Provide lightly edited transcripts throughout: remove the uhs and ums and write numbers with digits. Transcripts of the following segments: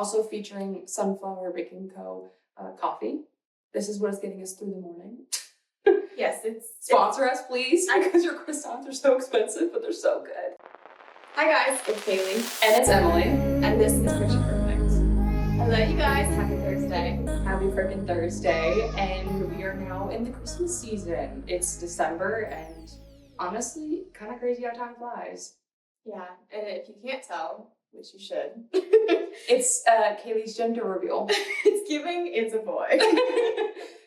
Also featuring Sunflower Baking Co. Coffee. This is what is getting us through the morning. Yes, Sponsor us, please, because your croissants are so expensive, but they're so good. Hi guys, it's Kaylee. And it's Emily. And this is Picture Perfect. Hello you guys, happy Thursday. Happy freaking Thursday, and we are now in the Christmas season. It's December, and honestly, kind of crazy how time flies. Yeah, and if you can't tell, which you should, it's Kaylee's gender reveal. It's a boy.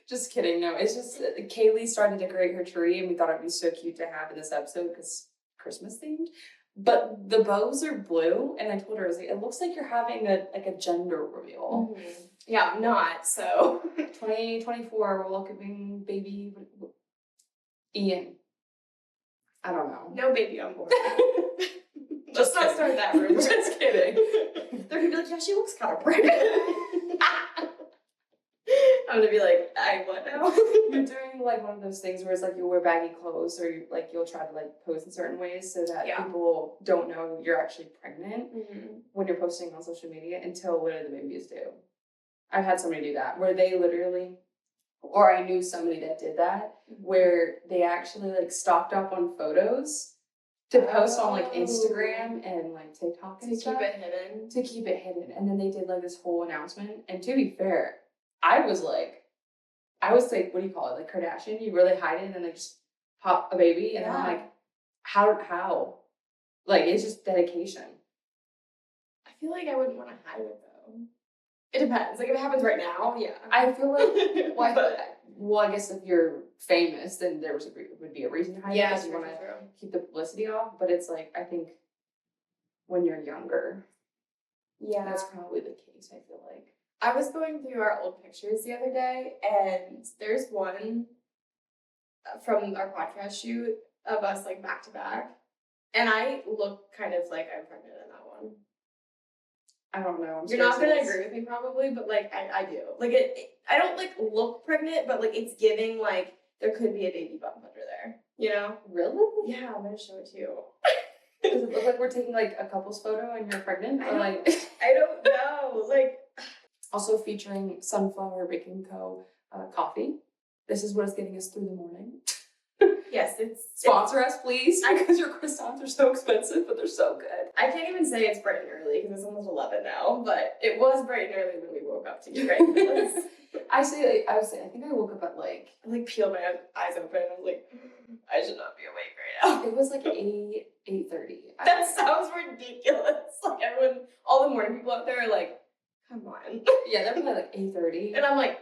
Just kidding, no, it's just Kaylee started to decorate her tree, and we thought it'd be so cute to have in this episode because Christmas themed. But the bows are blue, and I told her, I was like, it looks like you're having a gender reveal. Mm-hmm. Yeah, I'm not, so. 2024, we're welcoming baby Ian. I don't know. No baby on board. Let's not start that rumor. Just kidding. They're gonna be like, yeah, she looks kind of pregnant. I'm gonna be like, what now? You're doing like one of those things where it's like you'll wear baggy clothes, or you'll try to like pose in certain ways so that people don't know you're actually pregnant when you're posting on social media until literally the baby is due. I've had somebody do that where they literally, or I knew somebody that did that, where they actually like stocked up on photos to post on like Instagram and like TikTok and stuff. To keep it hidden. And then they did like this whole announcement. And to be fair, I was like, what do you call it? Like Kardashian, you really hide it and then they just pop a baby. And I'm like, how? Like, it's just dedication. I feel like I wouldn't want to hide it though. It depends. Like if it happens right now, yeah. I feel like, well, I guess if you're famous, then there would be a reason to hide it because you want to keep the publicity off. But it's like, I think when you're younger, that's probably the case, I feel like. I was going through our old pictures the other day, and there's one from our podcast shoot of us like back to back, and I look kind of like I'm pregnant in that one. I don't know. You're not gonna agree with me probably, but like I do. Like I don't like look pregnant, but like it's giving like there could be a baby bump under there. You know? Really? Yeah, I'm gonna show it to you. Does it look like we're taking like a couple's photo and you're pregnant? Or like I don't know. Like. Also featuring Sunflower Baking Co. Coffee. This is what is getting us through the morning. Yes, Sponsor us, please, because your croissants are so expensive, but they're so good. I can't even say it's bright and early because it's almost 11 now, but it was bright and early when we woke up to get ready for this. I think I woke up at like... I like peeled my eyes open and I was like, I should not be awake right now. It was like 8:30. That sounds ridiculous. Like everyone, all the morning people out there are like, come on. Yeah, they're probably like 8:30. And I'm like,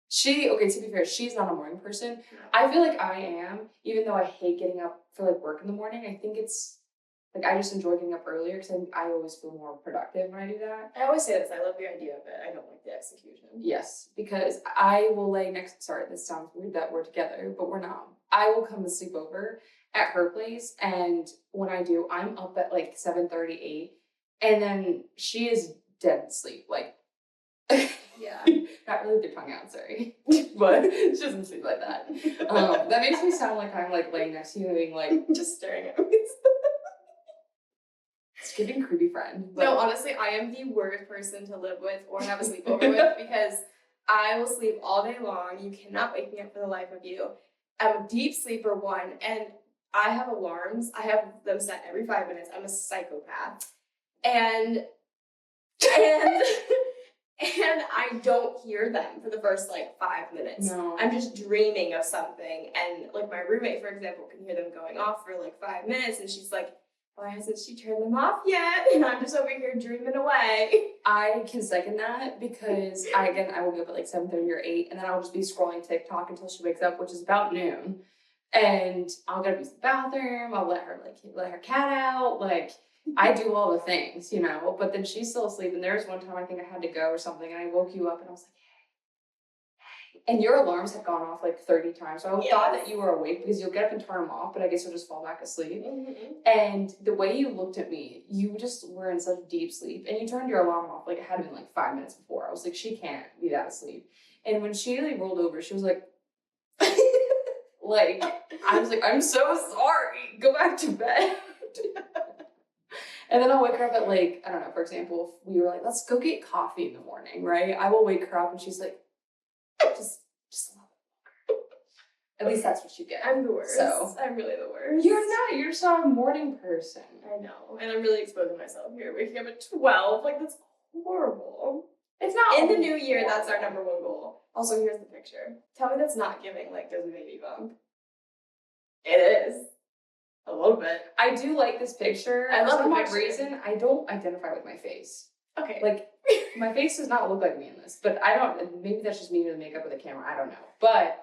to be fair, she's not a morning person. No. I feel like I am, even though I hate getting up for like work in the morning. I think it's like I just enjoy getting up earlier because I always feel more productive when I do that. I always say this, I love the idea of it. I don't like the execution. Yes, because I will lay next, sorry, this sounds weird that we're together, but we're not. I will come to sleep over at her place, and when I do, I'm up at like 7:30, 8, and then she is dead asleep, like yeah. Not really with your tongue out, sorry. But she doesn't sleep like that. That makes me sound like I'm like laying next to you and being like just staring at me. It's giving creepy friend. But... No, honestly, I am the worst person to live with or have a sleepover with because I will sleep all day long. You cannot wake me up for the life of you. I'm a deep sleeper, one, and I have alarms. I have them set every 5 minutes. I'm a psychopath. And I don't hear them for the first like 5 minutes. No. I'm just dreaming of something. And like my roommate, for example, can hear them going off for like 5 minutes. And she's like, why hasn't she turned them off yet? And I'm just over here dreaming away. I can second that because I will get up at like 7:30 or 8. And then I'll just be scrolling TikTok until she wakes up, which is about noon. And I'll go to use the bathroom. I'll let her cat out. Like, I do all the things, you know, but then she's still asleep. And there was one time I think I had to go or something, and I woke you up and I was like, hey. And your alarms had gone off like 30 times. So I thought that you were awake because you'll get up and turn them off, but I guess you'll just fall back asleep. Mm-hmm. And the way you looked at me, you just were in such deep sleep. And you turned your alarm off like it had been like 5 minutes before. I was like, she can't be that asleep. And when she like rolled over, she was like, like, I was like, I'm so sorry. Go back to bed. And then I'll wake her up at like, I don't know, for example, if we were like, let's go get coffee in the morning, right? I will wake her up and she's like, just a little bit longer. At least that's what you get. I'm the worst. So I'm really the worst. You're not. You're just not a morning person. I know. And I'm really exposing myself here. Waking up at 12. Like, that's horrible. It's not. In the new year, that's our number one goal. Also, here's the picture. Tell me that's not giving, like, there's a baby bump. It is. A little bit. I do like this picture. I love For the some reason, I don't identify with my face. Okay. Like, my face does not look like me in this, but I don't, maybe that's just me with the makeup with the camera, I don't know. But,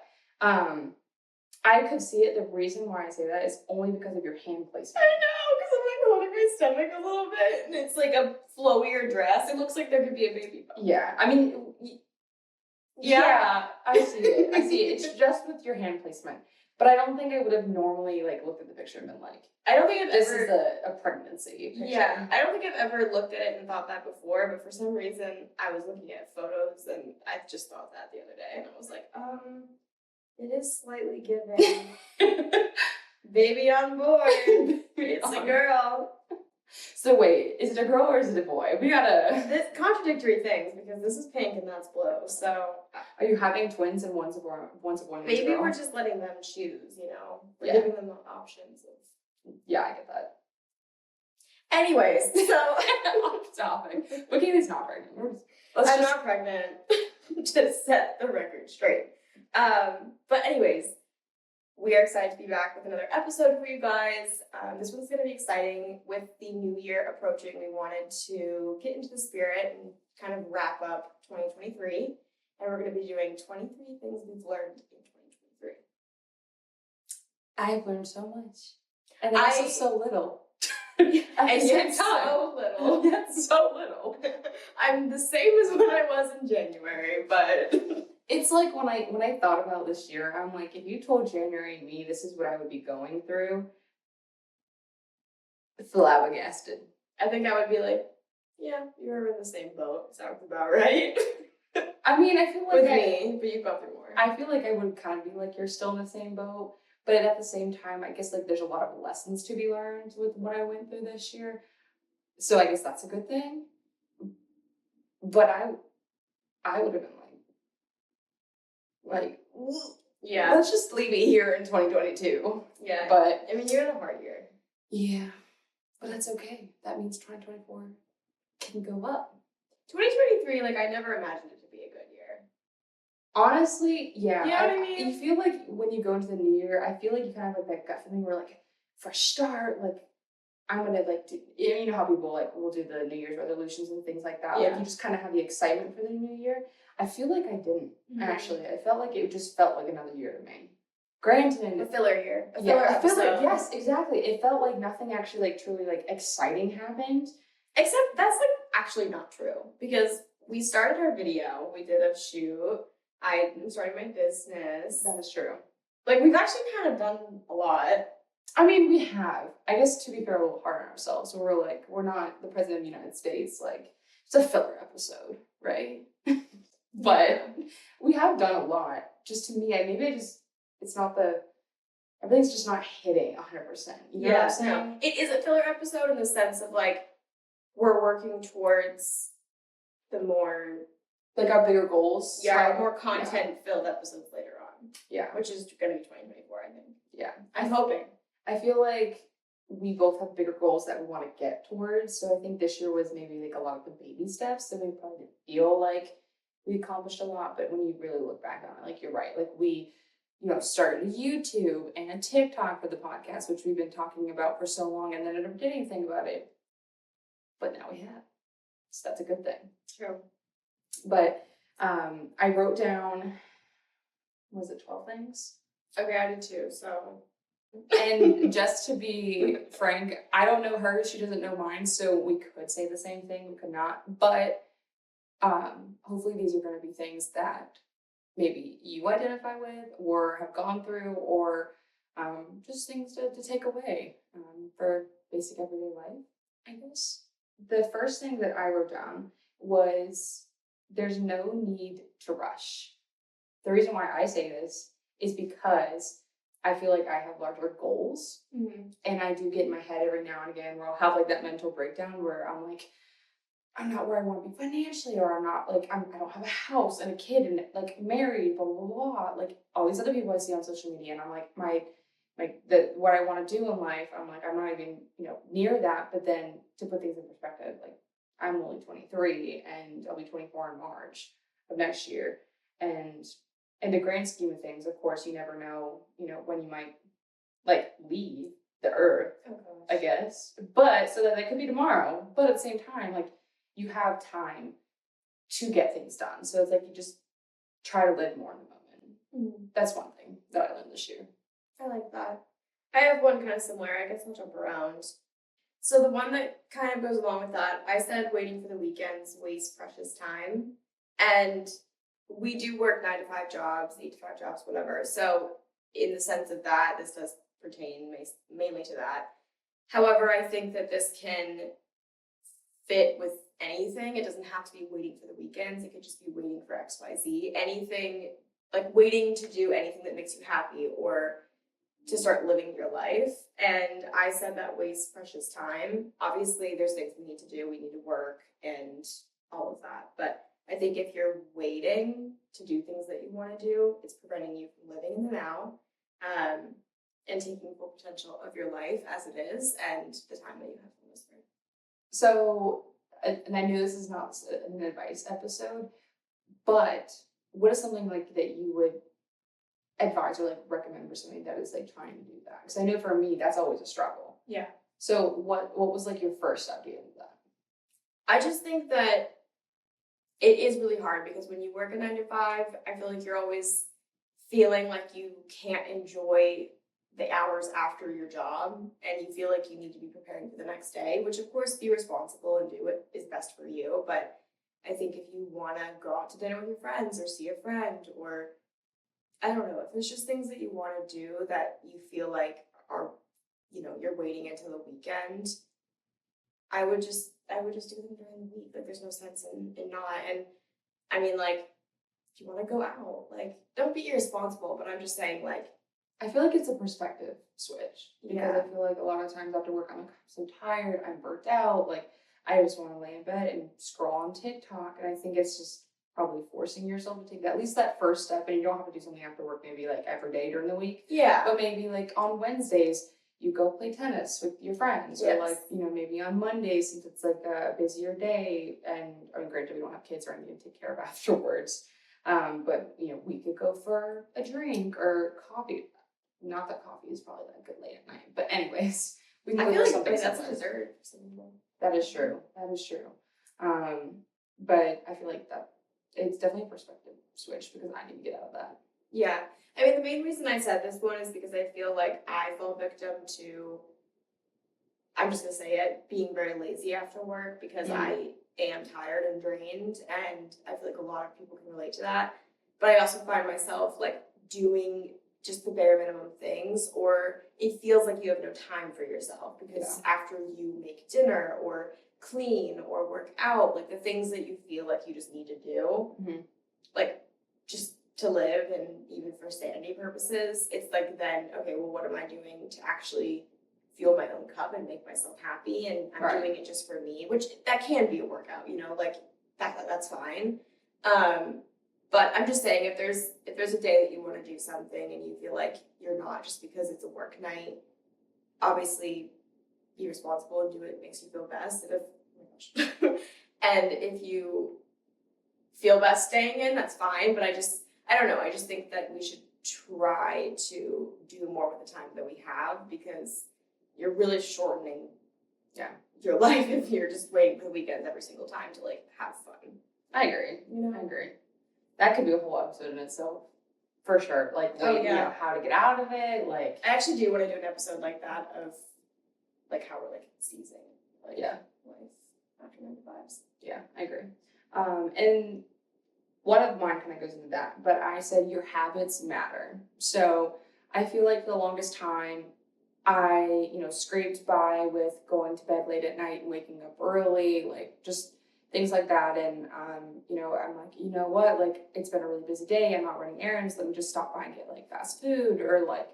I could see it. The reason why I say that is only because of your hand placement. I know, because I'm like holding my stomach a little bit, and it's like a flowier dress. It looks like there could be a baby bump. Yeah, I mean, yeah, I see it. I see it. It's just with your hand placement. But I don't think I would have normally like looked at the picture and been like, I don't think I've this ever, is a pregnancy picture. Yeah, I don't think I've ever looked at it and thought that before, but for some reason I was looking at photos and I just thought that the other day and I was like, it is slightly giving. Baby on board. It's a girl. So wait, is it a girl or is it a boy? We gotta. This contradictory things because this is pink and that's blue. So are you having twins and one's a boy, one's a girl? maybe we're just letting them choose. You know, we're Yeah. giving them the options of. Yeah, I get that. Anyways, so off topic. But Kaylee's not pregnant. I'm not pregnant. To set the record straight. But anyways. We are excited to be back with another episode for you guys. This one's going to be exciting. With the new year approaching, we wanted to get into the spirit and kind of wrap up 2023. And we're going to be doing 23 things we've learned in 2023. I've learned so much. And also so little. And yet so little. Yet so little. I'm the same as when I was in January, but... It's like when I thought about this year, I'm like, if you told January me this is what I would be going through, flabbergasted. I think I would be like, yeah, you're in the same boat. Sounds about right. I mean, I feel like with me, but you've gone through more. I feel like I would kind of be like, you're still in the same boat, but at the same time, I guess like there's a lot of lessons to be learned with what I went through this year. So I guess that's a good thing. But I would have been like, yeah, let's just leave it here in 2022. Yeah, but I mean, you're in a hard year. Yeah, but that's okay. That means 2024 can go up. 2023, like I never imagined it to be a good year. Honestly, yeah. You know what I mean? You feel like when you go into the new year, I feel like you kind of have like that gut feeling where like, fresh start, like I'm gonna like do, you know how people like will do the New Year's resolutions and things like that. Yeah. Like you just kind of have the excitement for the new year. I feel like I didn't actually. I felt like it just felt like another year to me. Granted, a filler year. A filler episode. Yes, exactly. It felt like nothing actually like truly like exciting happened. Except that's like actually not true because we started our video. We did a shoot. I started my business. That is true. Like we've actually kind of done a lot. I mean, we have. I guess to be fair, a little hard on ourselves. So we're not the president of the United States. Like, it's a filler episode, right? But we have done a lot. Just to me, everything's just not hitting 100%. You know what I'm saying? No. It is a filler episode in the sense of like, we're working towards the more... Like our bigger goals. Yeah, right? More content-filled episodes later on. Yeah. Which is going to be 2024, I think. Yeah. I'm hoping. I feel like we both have bigger goals that we want to get towards. So I think this year was maybe like a lot of the baby steps. So we probably didn't feel like we accomplished a lot. But when you really look back on it, like you're right. Like we, started a YouTube and a TikTok for the podcast, which we've been talking about for so long and then never did anything about it. But now we have. So that's a good thing. True. But I wrote down, was it 12 things? Okay, I did too, so... And just to be frank, I don't know her, she doesn't know mine, so we could say the same thing, we could not. But hopefully these are going to be things that maybe you identify with or have gone through or just things to take away for basic everyday life, I guess. The first thing that I wrote down was there's no need to rush. The reason why I say this is because I feel like I have larger goals. And I do get in my head every now and again where I'll have like that mental breakdown where I'm like, I'm not where I want to be financially, or I'm not like, I don't have a house and a kid and like married, blah, blah, blah, blah. Like all these other people I see on social media. And I'm like, what I want to do in life, I'm like, I'm not even, near that. But then to put things in perspective, like I'm only 23 and I'll be 24 in March of next year. And in the grand scheme of things, of course, you never know, when you might like leave the earth, I guess. But so that could be tomorrow. But at the same time, like you have time to get things done. So it's like you just try to live more in the moment. That's one thing that I learned this year. I like that. I have one kind of similar. I guess I'll jump around. So the one that kind of goes along with that, I said waiting for the weekends wastes precious time. And we do work 9 to 5 jobs, 8 to 5 jobs, whatever. So in the sense of that, this does pertain mainly to that. However, I think that this can fit with anything. It doesn't have to be waiting for the weekends. It could just be waiting for XYZ. Anything, like waiting to do anything that makes you happy or to start living your life. And I said that wastes precious time. Obviously, there's things we need to do. We need to work and all of that. But I think if you're waiting to do things that you want to do, it's preventing you from living in the now and taking full potential of your life as it is and the time that you have to live. So, and I know this is not an advice episode, but what is something like that you would advise or like recommend for somebody that is like trying to do that? Because I know for me, that's always a struggle. Yeah. So what was like your first step to get into that? I just think that it is really hard because when you work a 9 to 5, I feel like you're always feeling like you can't enjoy the hours after your job and you feel like you need to be preparing for the next day, which of course be responsible and do what is best for you. But I think if you want to go out to dinner with your friends or see a friend, or I don't know, if there's just things that you want to do that you feel like are, you're waiting until the weekend, I would just do them during the week. Like there's no sense in not. And I mean, like, if you want to go out, like, don't be irresponsible, but I'm just saying, like, I feel like it's a perspective switch because I feel like a lot of times after work, I'm like, I'm so tired, I'm burnt out, like, I just want to lay in bed and scroll on TikTok. And I think it's just probably forcing yourself to take at least that first step. And you don't have to do something after work, maybe like every day during the week. Yeah. But maybe like on Wednesdays, you go play tennis with your friends. Yes. Or like, maybe on Mondays, since it's like a busier day. And I mean, granted, we don't have kids or anything to take care of afterwards. But, we could go for a drink or coffee. Not that coffee is probably that good late at night. But anyways, we can go for something that's a dessert. That is true. But I feel like that it's definitely a perspective switch because I need to get out of that. Yeah. I mean, the main reason I said this one is because I feel like I fell victim to, I'm just going to say it, being very lazy after work because I am tired and drained. And I feel like a lot of people can relate to that. But I also find myself like doing just the bare minimum things, or it feels like you have no time for yourself because after you make dinner or clean or work out, like the things that you feel like you just need to do, like just to live and even for sanity purposes, it's like then, okay, well, what am I doing to actually fuel my own cup and make myself happy? And I'm doing it just for me, which that can be a workout, like that's fine. But I'm just saying, if there's a day that you want to do something and you feel like you're not just because it's a work night, obviously be responsible and do what makes you feel best. And if you feel best staying in, that's fine. But I don't know. I just think that we should try to do more with the time that we have because you're really shortening your life if you're just waiting for the weekends every single time to like have fun. I agree. I agree. That could be a whole episode in itself, for sure. Like, how to get out of it. Like, I actually do want to do an episode like that of, like, how we're like seizing, like, life after 9 to 5s. Yeah, I agree. And one of mine kind of goes into that, but I said your habits matter. So I feel like for the longest time, I, scraped by with going to bed late at night and waking up early, like just things like that. And, I'm like, you know what, like it's been a really busy day. I'm not running errands. Let me just stop by and get like fast food or like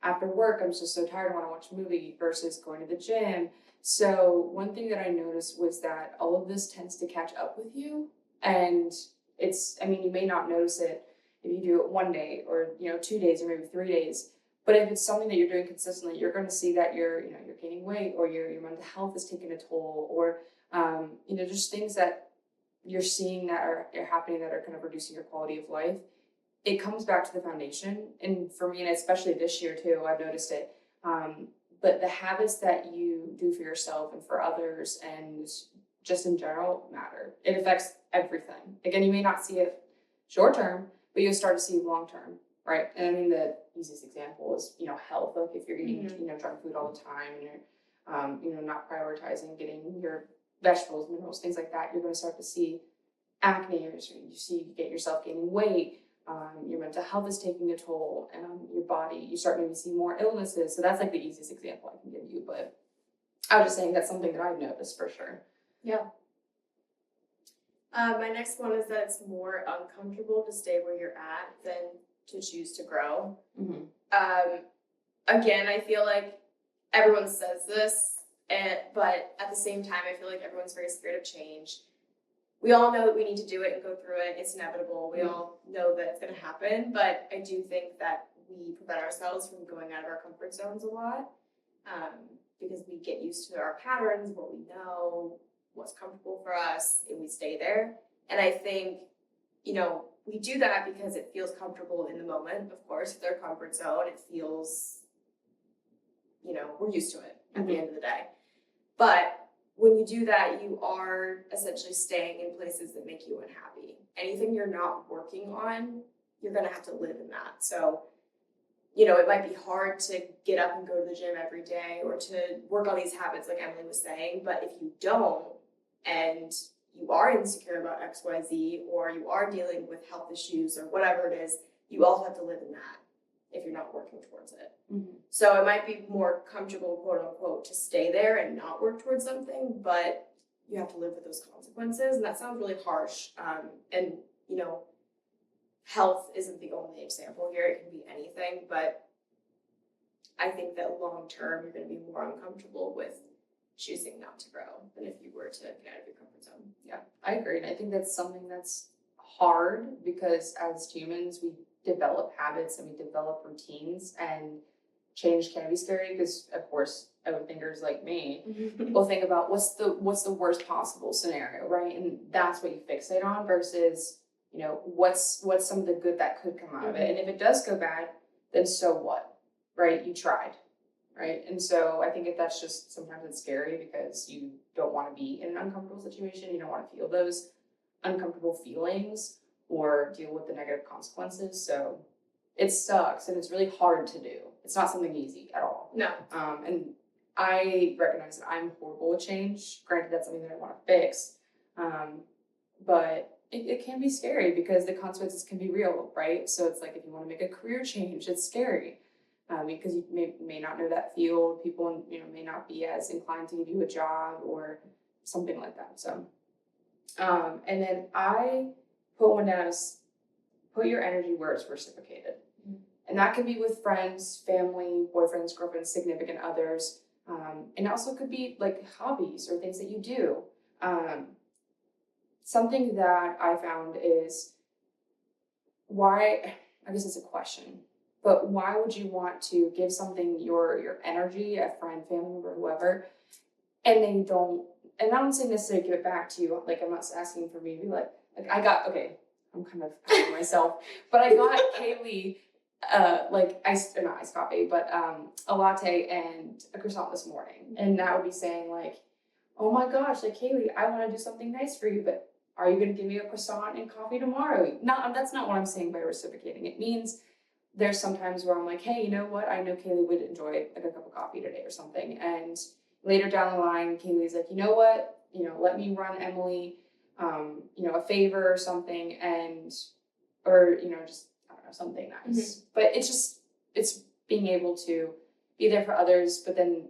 after work, I'm just so tired, I want to watch a movie versus going to the gym. So one thing that I noticed was that all of this tends to catch up with you. And it's, I mean, you may not notice it if you do it one day or, 2 days or maybe 3 days. But if it's something that you're doing consistently, you're going to see that you're gaining weight, or your mental health is taking a toll, or, just things that you're seeing that are happening that are kind of reducing your quality of life. It comes back to the foundation. And for me, and especially this year too, I've noticed it. But the habits that you do for yourself and for others and just in general matter. It affects everything. Again, you may not see it short term, but you'll start to see long term, right? And I mean, the easiest example is, health. Like if you're eating, junk food all the time and you're, not prioritizing getting your vegetables, minerals, things like that, you're going to start to see acne, or you get yourself gaining weight. Your mental health is taking a toll, and your body, you start maybe see more illnesses. So that's like the easiest example I can give you. But I was just saying that's something that I've noticed for sure. Yeah. My next one is that it's more uncomfortable to stay where you're at than to choose to grow. Again, I feel like everyone says this, but at the same time, I feel like everyone's very scared of change. We all know that we need to do it and go through it. It's inevitable. We all know that it's going to happen, but I do think that we prevent ourselves from going out of our comfort zones a lot, because we get used to our patterns, what we know, what's comfortable for us, and we stay there. And I think, we do that because it feels comfortable in the moment. Of course, it's our comfort zone. It feels, we're used to it at the end of the day. But when you do that, you are essentially staying in places that make you unhappy. Anything you're not working on, you're going to have to live in that. So, it might be hard to get up and go to the gym every day or to work on these habits like Emily was saying. But if you don't, and you are insecure about XYZ, or you are dealing with health issues or whatever it is, you also have to live in that if you're not working towards it. So it might be more comfortable, quote unquote, to stay there and not work towards something, but you have to live with those consequences. And that sounds really harsh. And, health isn't the only example here. It can be anything, but I think that long term, you're going to be more uncomfortable with choosing not to grow than if you were to get out of your comfort zone. Yeah, I agree. And I think that's something that's hard because as humans, we develop habits and we develop routines, and change can be scary because, of course, overthinkers like me will think about what's the worst possible scenario, right? And that's what you fixate on versus, what's some of the good that could come out of it. And if it does go bad, then so what, right? You tried. Right. And so I think if that's just sometimes it's scary because you don't want to be in an uncomfortable situation. You don't want to feel those uncomfortable feelings or deal with the negative consequences. So it sucks and it's really hard to do. It's not something easy at all. No. And I recognize that I'm horrible with change. Granted, that's something that I want to fix. But it can be scary because the consequences can be real, right? So it's like if you want to make a career change, it's scary. Because you may not know that field, people may not be as inclined to give you a job or something like that. So, and then I put one down as put your energy where it's reciprocated, and that could be with friends, family, boyfriends, girlfriends, significant others, and it also could be like hobbies or things that you do. Something that I found is why. I guess it's a question. But why would you want to give something your energy, a friend, family member, whoever, and then you don't, and I don't say necessarily give it back to you, like I'm not asking for me to be like I'm kind of hiding myself, but I got Kaylee, not iced coffee, but a latte and a croissant this morning. And that would be saying like, oh my gosh, like Kaylee, I want to do something nice for you, but are you going to give me a croissant and coffee tomorrow? No, that's not what I'm saying by reciprocating. It means there's sometimes where I'm like, hey, you know what? I know Kaylee would enjoy like a cup of coffee today or something. And later down the line, Kaylee's like, you know what? Let me run Emily, a favor or something, or just, I don't know, something nice. But it's being able to be there for others, but then,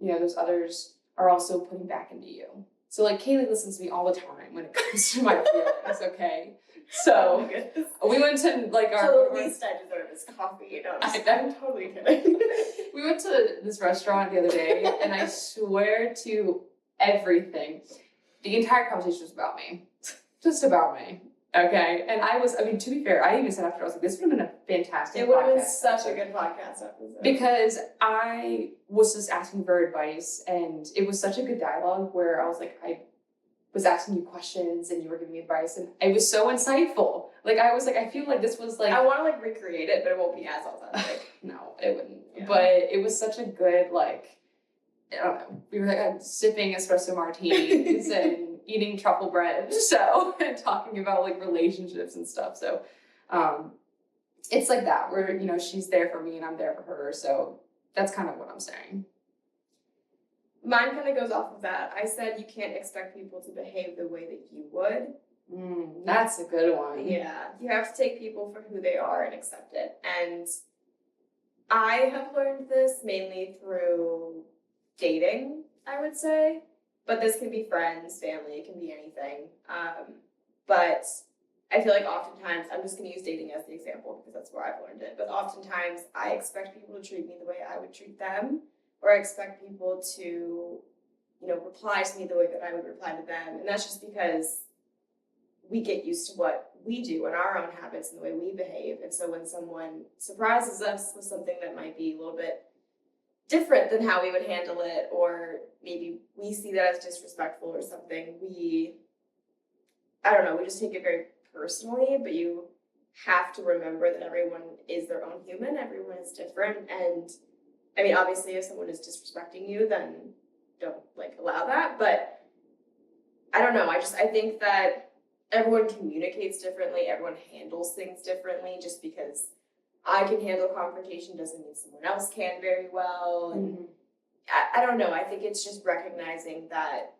those others are also putting back into you. So like Kaylee listens to me all the time when it comes to my feelings, okay? So we went to like the least I deserve is coffee. No, I'm totally kidding. We went to this restaurant the other day, and I swear to everything, the entire conversation was about me. Just about me. Okay. And to be fair, I even said after, I was like, this would have been a fantastic podcast. It would have been such a good podcast episode. Because I was just asking for advice, and it was such a good dialogue where I was like, I was asking you questions and you were giving me advice, and it was so insightful. Like, I was like, I feel like this was like... I want to like recreate it, but it won't be as authentic. No, it wouldn't. Yeah. But it was such a good, like, I don't know. We were like sipping espresso martinis and eating truffle bread, and talking about like relationships and stuff. So it's like that where, you know, she's there for me and I'm there for her. So that's kind of what I'm saying. Mine kind of goes off of that. I said you can't expect people to behave the way that you would. That's a good one. Yeah. You have to take people for who they are and accept it. And I have learned this mainly through dating, I would say. But this can be friends, family, it can be anything. But I feel like oftentimes, I'm just going to use dating as the example because that's where I've learned it. But oftentimes, I expect people to treat me the way I would treat them. Or I expect people to, you know, reply to me the way that I would reply to them. And that's just because we get used to what we do and our own habits and the way we behave. And so when someone surprises us with something that might be a little bit different than how we would handle it, or maybe we see that as disrespectful or something, we just take it very personally. But you have to remember that everyone is their own human. Everyone is different. And I mean, obviously, if someone is disrespecting you, then don't like allow that. But I don't know. I think that everyone communicates differently. Everyone handles things differently. Just because I can handle confrontation doesn't mean someone else can very well. And I don't know. I think it's just recognizing that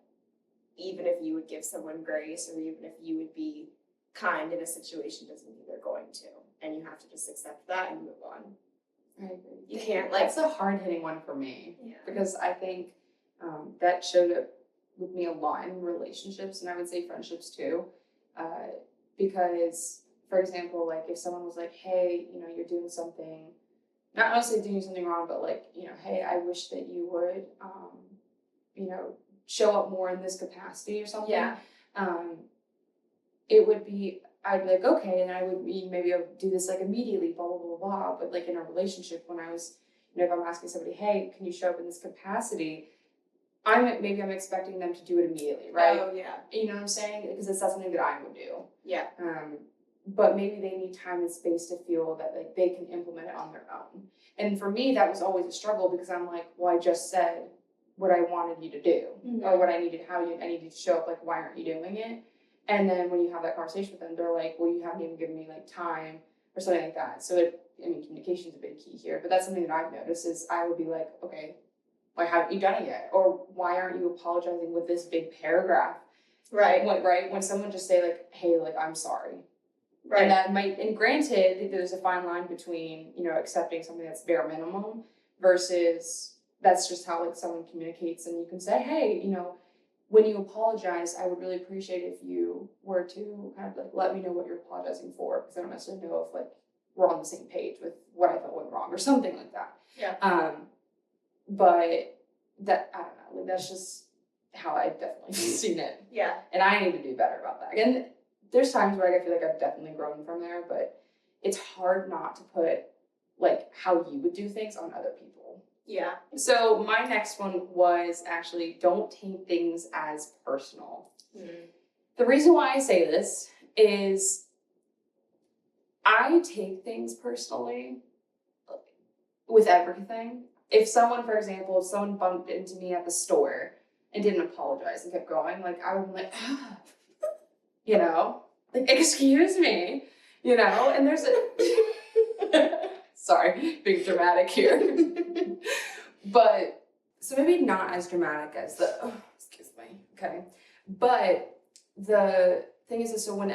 even if you would give someone grace, or even if you would be kind in a situation, doesn't mean they're going to. And you have to just accept that and move on. I agree. You can't That's a hard-hitting one for me. Yeah. Because I think that showed up with me a lot in relationships, and I would say friendships too. Because, for example, like if someone was like, hey, you know, you're doing something, not necessarily doing something wrong, but like, you know, hey, I wish that you would, you know, show up more in this capacity or something. Yeah. It would be, I'd be like, okay, and I would be, maybe I would do this like immediately, blah, blah, blah, blah. But like in a relationship, when I was, you know, if I'm asking somebody, hey, can you show up in this capacity? I'm expecting them to do it immediately, right? Oh, yeah. You know what I'm saying? Because it's not something that I would do. Yeah. But maybe they need time and space to feel that like they can implement it on their own. And for me, that was always a struggle because I'm like, well, I just said what I wanted you to do, or what I needed, I needed to show up. Like, why aren't you doing it? And then when you have that conversation with them, they're like, well, you haven't even given me like time or something like that. So communication is a big key here. But that's something that I've noticed is I would be like, okay, why haven't you done it yet? Or why aren't you apologizing with this big paragraph? Right. When someone just say like, hey, like, I'm sorry. Right. And that might, and granted, there's a fine line between, you know, accepting something that's bare minimum versus that's just how like someone communicates. And you can say, hey, you know, when you apologize, I would really appreciate if you were to kind of like let me know what you're apologizing for, because I don't necessarily know if like we're on the same page with what I thought went wrong or something like that. Yeah. But that, I don't know, like that's just how I've definitely seen it. Yeah. And I need to do better about that. And there's times where I feel like I've definitely grown from there, but it's hard not to put like how you would do things on other people. Yeah. So my next one was actually don't take things as personal. The reason why I say this is I take things personally with everything. If someone, for example, if someone bumped into me at the store and didn't apologize and kept going, like I would be like, you know, like, excuse me, you know, and there's a, sorry, being dramatic here. But, so maybe not as dramatic as the, excuse me, okay. But the thing is, so when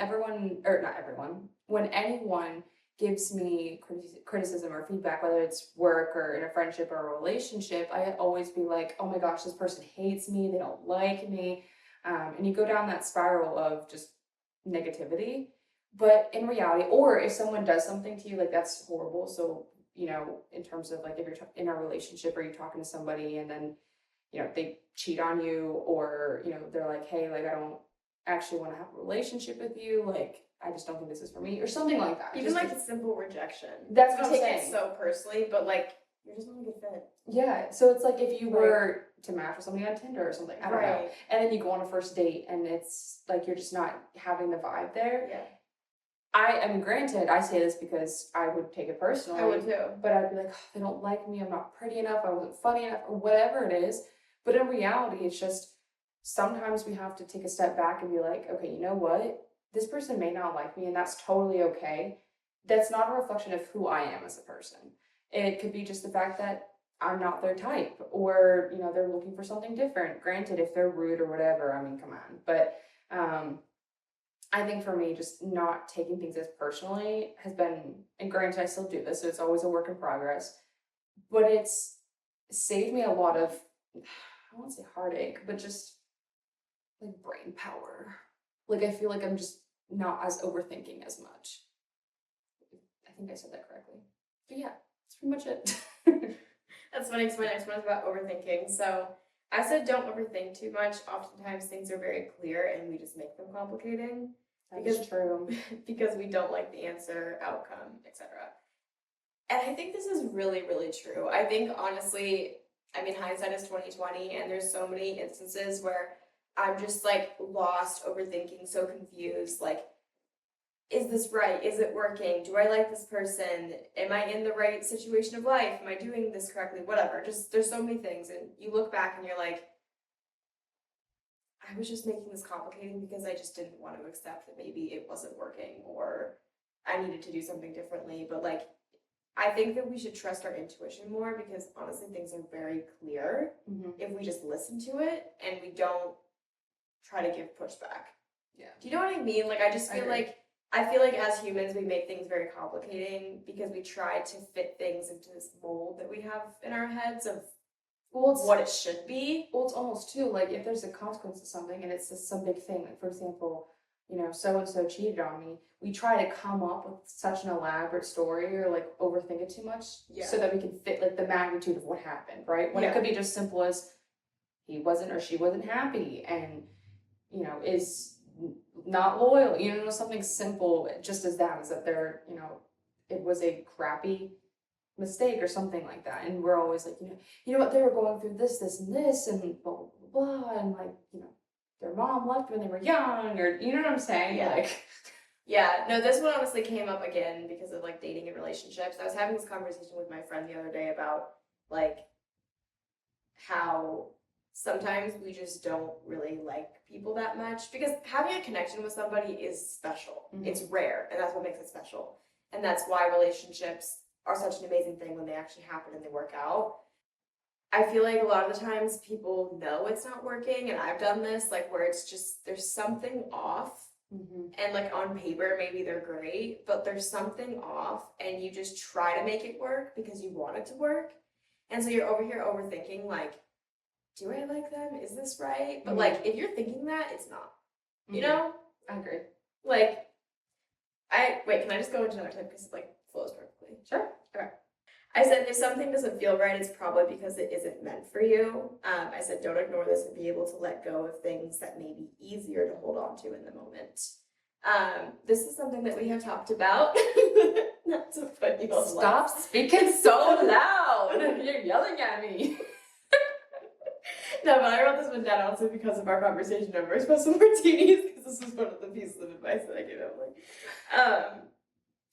when anyone gives me criticism or feedback, whether it's work or in a friendship or a relationship, I always be like, oh my gosh, this person hates me, they don't like me. And you go down that spiral of just negativity. But in reality, or if someone does something to you, like that's horrible. So, in terms of like if you're in a relationship or you're talking to somebody and then, they cheat on you or, they're like, hey, like I don't actually want to have a relationship with you. Like, I just don't think this is for me or something like that. Even like a simple rejection. That's what I'm saying. saying. It so personally, but like, you're just not a good fit. Yeah. So it's like if you were to match with somebody on Tinder or something, I don't know. And then you go on a first date and it's like you're just not having the vibe there. Yeah. I mean, granted, I say this because I would take it personally. I would too. But I'd be like, oh, they don't like me, I'm not pretty enough, I wasn't funny enough, or whatever it is. But in reality, it's just sometimes we have to take a step back and be like, okay, you know what? This person may not like me, and that's totally okay. That's not a reflection of who I am as a person. It could be just the fact that I'm not their type, or, they're looking for something different. Granted, if they're rude or whatever, I mean, come on. But, I think for me, just not taking things as personally has been, and granted, I still do this, so it's always a work in progress, but it's saved me a lot of, I won't say heartache, but just like brain power. Like, I feel like I'm just not as overthinking as much. I think I said that correctly. But yeah, that's pretty much it. That's funny because my next one is about overthinking. So I said don't overthink too much. Oftentimes things are very clear and we just make them complicating. That's true. Because we don't like the answer, outcome, etc. And I think this is really, really true. I think honestly, I mean, hindsight is 2020, and there's so many instances where I'm just like lost, overthinking, so confused. Like, is this right? Is it working? Do I like this person? Am I in the right situation of life? Am I doing this correctly? Whatever. Just there's so many things, and you look back and you're like, I was just making this complicated because I just didn't want to accept that maybe it wasn't working or I needed to do something differently. But like, I think that we should trust our intuition more because honestly, things are very clear if we just listen to it and we don't try to give pushback. Yeah. Do you know what I mean? Like, I just feel like, as humans, we make things very complicating because we try to fit things into this mold that we have in our heads of what it should be. Well, it's almost too, like, if there's a consequence to something and it's just some big thing, like, for example, so-and-so cheated on me, we try to come up with such an elaborate story or, like, overthink it too much so that we can fit, like, the magnitude of what happened, right? When it could be just simple as he wasn't or she wasn't happy and, is not loyal, something simple, just as that, is that they're, it was a crappy mistake or something like that, and we're always like, you know what, they were going through this and this and blah blah blah, and like, their mom left when they were young, or you know what I'm saying? No, this one honestly came up again because of like dating and relationships. I was having this conversation with my friend the other day about like how sometimes we just don't really like people that much because having a connection with somebody is special. It's rare, and that's what makes it special, and that's why relationships are such an amazing thing when they actually happen and they work out. I feel like a lot of the times people know it's not working, and I've done this, like where it's just, there's something off, and like on paper, maybe they're great, but there's something off, and you just try to make it work because you want it to work. And so you're over here overthinking, like, do I like them? Is this right? But like, if you're thinking that, it's not, you know? I agree. Like, can I just go into another tip because it like flows perfectly? Sure. Okay. I said if something doesn't feel right, it's probably because it isn't meant for you. I said don't ignore this and be able to let go of things that may be easier to hold on to in the moment. This is something that we have talked about. Not to put you on. Stop speaking so loud. You're yelling at me. No, but I wrote this one down also because of our conversation over espresso martinis, because this was one of the pieces of advice that I gave Emily.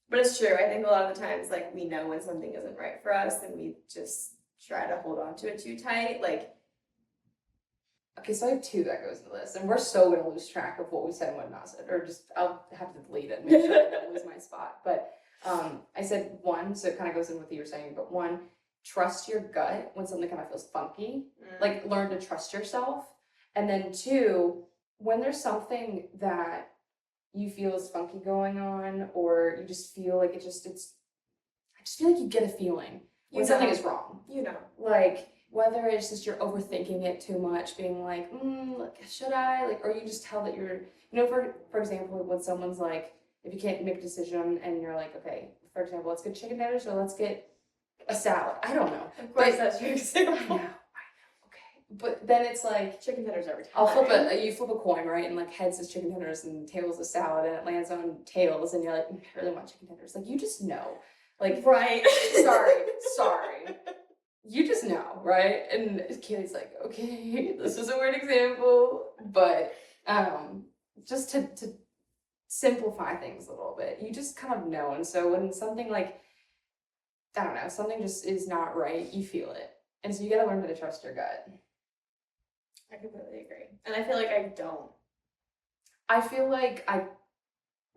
But it's true. I think a lot of the times, like, we know when something isn't right for us, and we just try to hold on to it too tight. Like, okay, so I have two that goes into this, and we're so gonna lose track of what we said and what not said, or just I'll have to delete it and make sure I don't lose my spot. But I said one, so it kind of goes in with what you were saying. But one, trust your gut when something kind of feels funky. Like, learn to trust yourself. And then two, when there's something that you feel is funky going on, or you just feel like I just feel like you get a feeling when something is wrong. Like, whether it's just you're overthinking it too much, being like, should I? Like, or you just tell that you're, for example, when someone's like, if you can't make a decision and you're like, okay, for example, let's get chicken tenders or let's get a salad. I don't know. Of course, that's your example. I know. Okay. But then it's like chicken tenders every time. You flip a coin, right? And like heads is chicken tenders and tails is salad, and it lands on tails, and you're like, I really want chicken tenders. Like, you just know. Like, right. sorry. You just know, right? And Kaylee's like, okay, this is a weird example, but just to simplify things a little bit, you just kind of know. And so when something like, I don't know, something just is not right, you feel it. And so you got to learn how to trust your gut. I completely agree. And I feel like I don't. I feel like I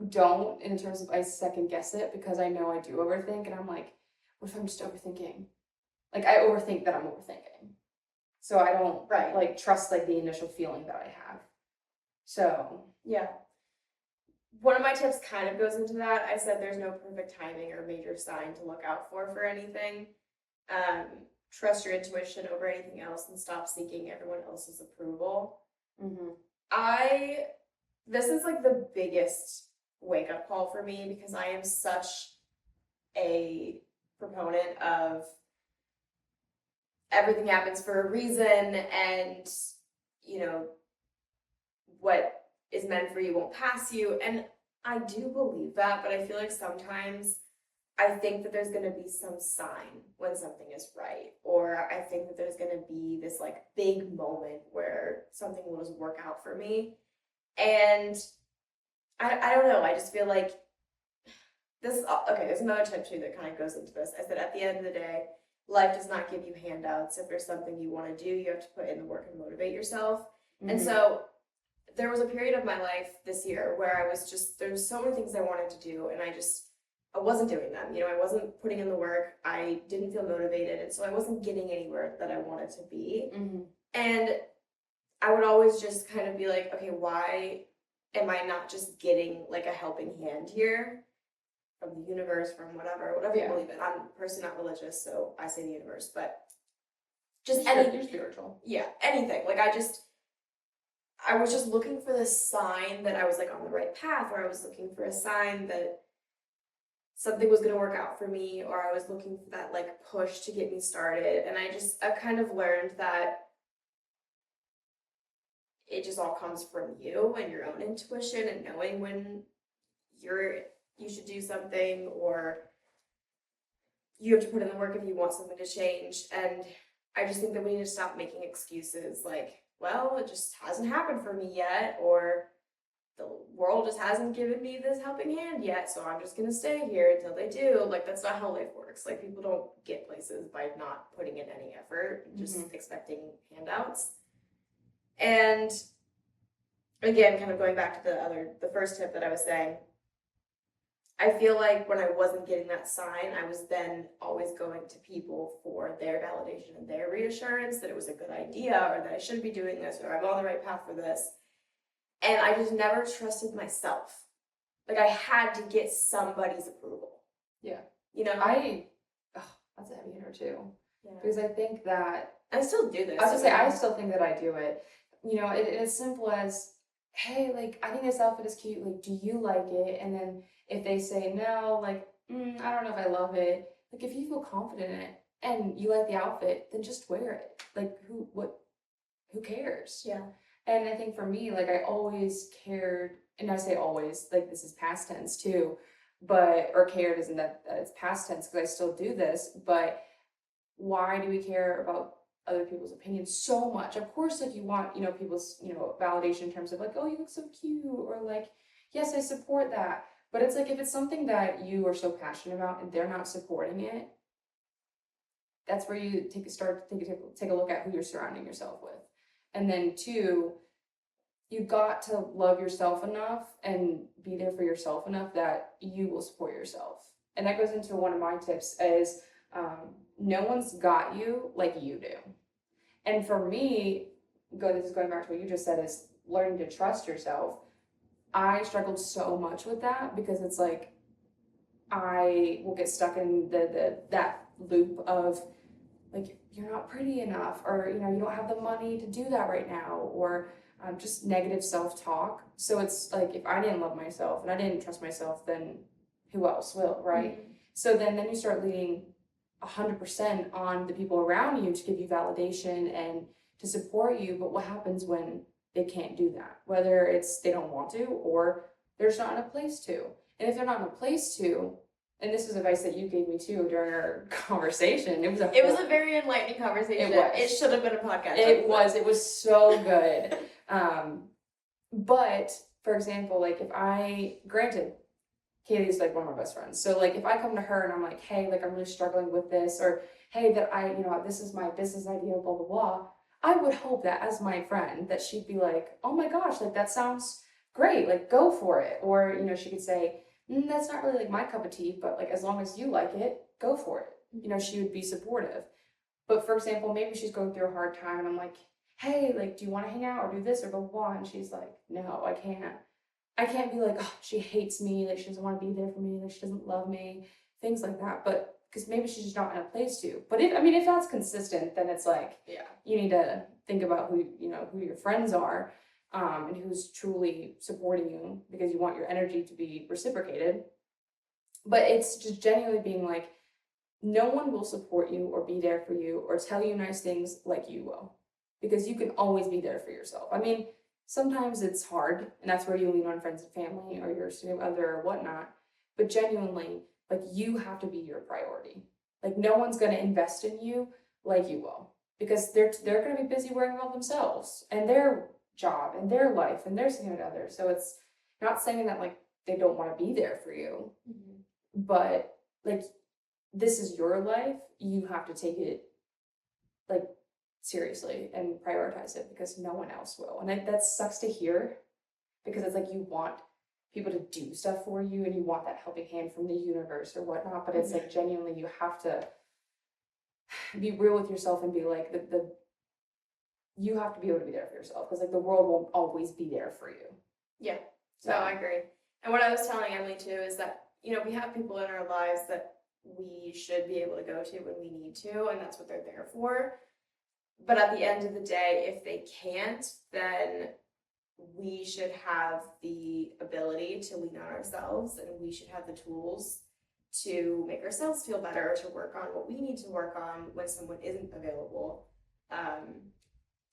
don't, in terms of I second guess it, because I know I do overthink, and I'm like, what if I'm just overthinking? Like, I overthink that I'm overthinking. So I don't like trust like the initial feeling that I have. So yeah. One of my tips kind of goes into that. I said there's no perfect timing or major sign to look out for anything. Trust your intuition over anything else and stop seeking everyone else's approval. Mm-hmm. This is like the biggest wake up call for me, because I am such a proponent of everything happens for a reason, and you know, what is meant for you won't pass you. And I do believe that, but I feel like sometimes I think that there's going to be some sign when something is right, or I think that there's going to be this like big moment where something will just work out for me. And I don't know, I just feel like this, okay, there's another tip too that kind of goes into this. I said at the end of the day, life does not give you handouts. If there's something you want to do, you have to put in the work and motivate yourself. Mm-hmm. And so there was a period of my life this year where I was just, there was so many things I wanted to do, and I wasn't doing them. You know, I wasn't putting in the work. I didn't feel motivated. And so I wasn't getting anywhere that I wanted to be. Mm-hmm. And I would always just kind of be like, okay, why am I not just getting like a helping hand here from the universe, from whatever you believe in? I'm personally not religious, so I say the universe, but just anything. You're spiritual. Yeah, anything. Like I was just looking for this sign that I was like on the right path, or I was looking for a sign that something was going to work out for me, or I was looking for that like push to get me started. And I kind of learned that it just all comes from you and your own intuition and knowing when you should do something, or you have to put in the work if you want something to change. And I just think that we need to stop making excuses like, well, it just hasn't happened for me yet, or the world just hasn't given me this helping hand yet, so I'm just gonna stay here until they do. Like, that's not how life works. Like, people don't get places by not putting in any effort, just expecting handouts. And again, kind of going back to the first tip that I was saying, I feel like when I wasn't getting that sign, I was then always going to people for their validation and their reassurance that it was a good idea, or that I should be doing this, or I'm on the right path for this. And I just never trusted myself. Like, I had to get somebody's approval. Yeah. You know? That's a heavy hitter too. Yeah. Because I think that... I still do this. I was going to say, I still think that I do it. You know, it's as simple as, hey, like, I think this outfit is cute. Like, do you like it? And then if they say no, like, I don't know if I love it. Like, if you feel confident in it and you like the outfit, then just wear it. Like, who cares? Yeah. And I think for me, like, I always cared, and I say always, like, this is past tense too, or cared isn't that it's past tense, because I still do this, but why do we care about other people's opinions so much? Of course, like, you want, people's, validation in terms of like, oh, you look so cute, or like, yes, I support that. But it's like, if it's something that you are so passionate about and they're not supporting it, that's where you take a look at who you're surrounding yourself with. And then 2, you got to love yourself enough and be there for yourself enough that you will support yourself. And that goes into one of my tips is no one's got you like you do. And for me, this is going back to what you just said, is learning to trust yourself. I struggled so much with that, because it's like I will get stuck in that loop of like, you're not pretty enough, or you don't have the money to do that right now, or just negative self-talk. So it's like, if I didn't love myself and I didn't trust myself, then who else will, right? So then you start leaning 100% on the people around you to give you validation and to support you. But what happens when they can't do that? Whether it's they don't want to or they're just not in a place to. And if they're not in a place to, and this is advice that you gave me too during our conversation. It was a very enlightening conversation. It should have been a podcast. It was so good. But for example, like granted, Kaylee's like one of my best friends. So like if I come to her and I'm like, hey, like I'm really struggling with this, or hey, that this is my business idea, blah, blah, blah. I would hope that as my friend that she'd be like, oh my gosh, like that sounds great, like go for it. Or, she could say, that's not really like my cup of tea, but like as long as you like it, go for it. She would be supportive. But for example, maybe she's going through a hard time and I'm like, hey, like, do you want to hang out or do this or blah, blah, blah? And she's like, no, I can't. I can't be like, oh, she hates me, like she doesn't want to be there for me, like she doesn't love me, things like that. But because maybe she's just not in a place to. But if that's consistent, then it's like, you need to think about who your friends are, and who's truly supporting you because you want your energy to be reciprocated. But it's just genuinely being like, no one will support you or be there for you or tell you nice things like you will, because you can always be there for yourself. Sometimes it's hard, and that's where you lean on friends and family or your significant other or whatnot. But genuinely, like, you have to be your priority. Like, no one's going to invest in you like you will, because they're going to be busy worrying about themselves and their job and their life and their significant other. So it's not saying that like they don't want to be there for you, but like, this is your life. You have to take it like seriously and prioritize it, because no one else will. And that sucks to hear, because it's like you want people to do stuff for you and you want that helping hand from the universe or whatnot, but it's like genuinely you have to be real with yourself and be like, you have to be able to be there for yourself, because like the world won't always be there for you. Yeah. So I agree. And what I was telling Emily too is that we have people in our lives that we should be able to go to when we need to, and that's what they're there for. But at the end of the day, if they can't, then we should have the ability to lean on ourselves, and we should have the tools to make ourselves feel better, to work on what we need to work on when someone isn't available.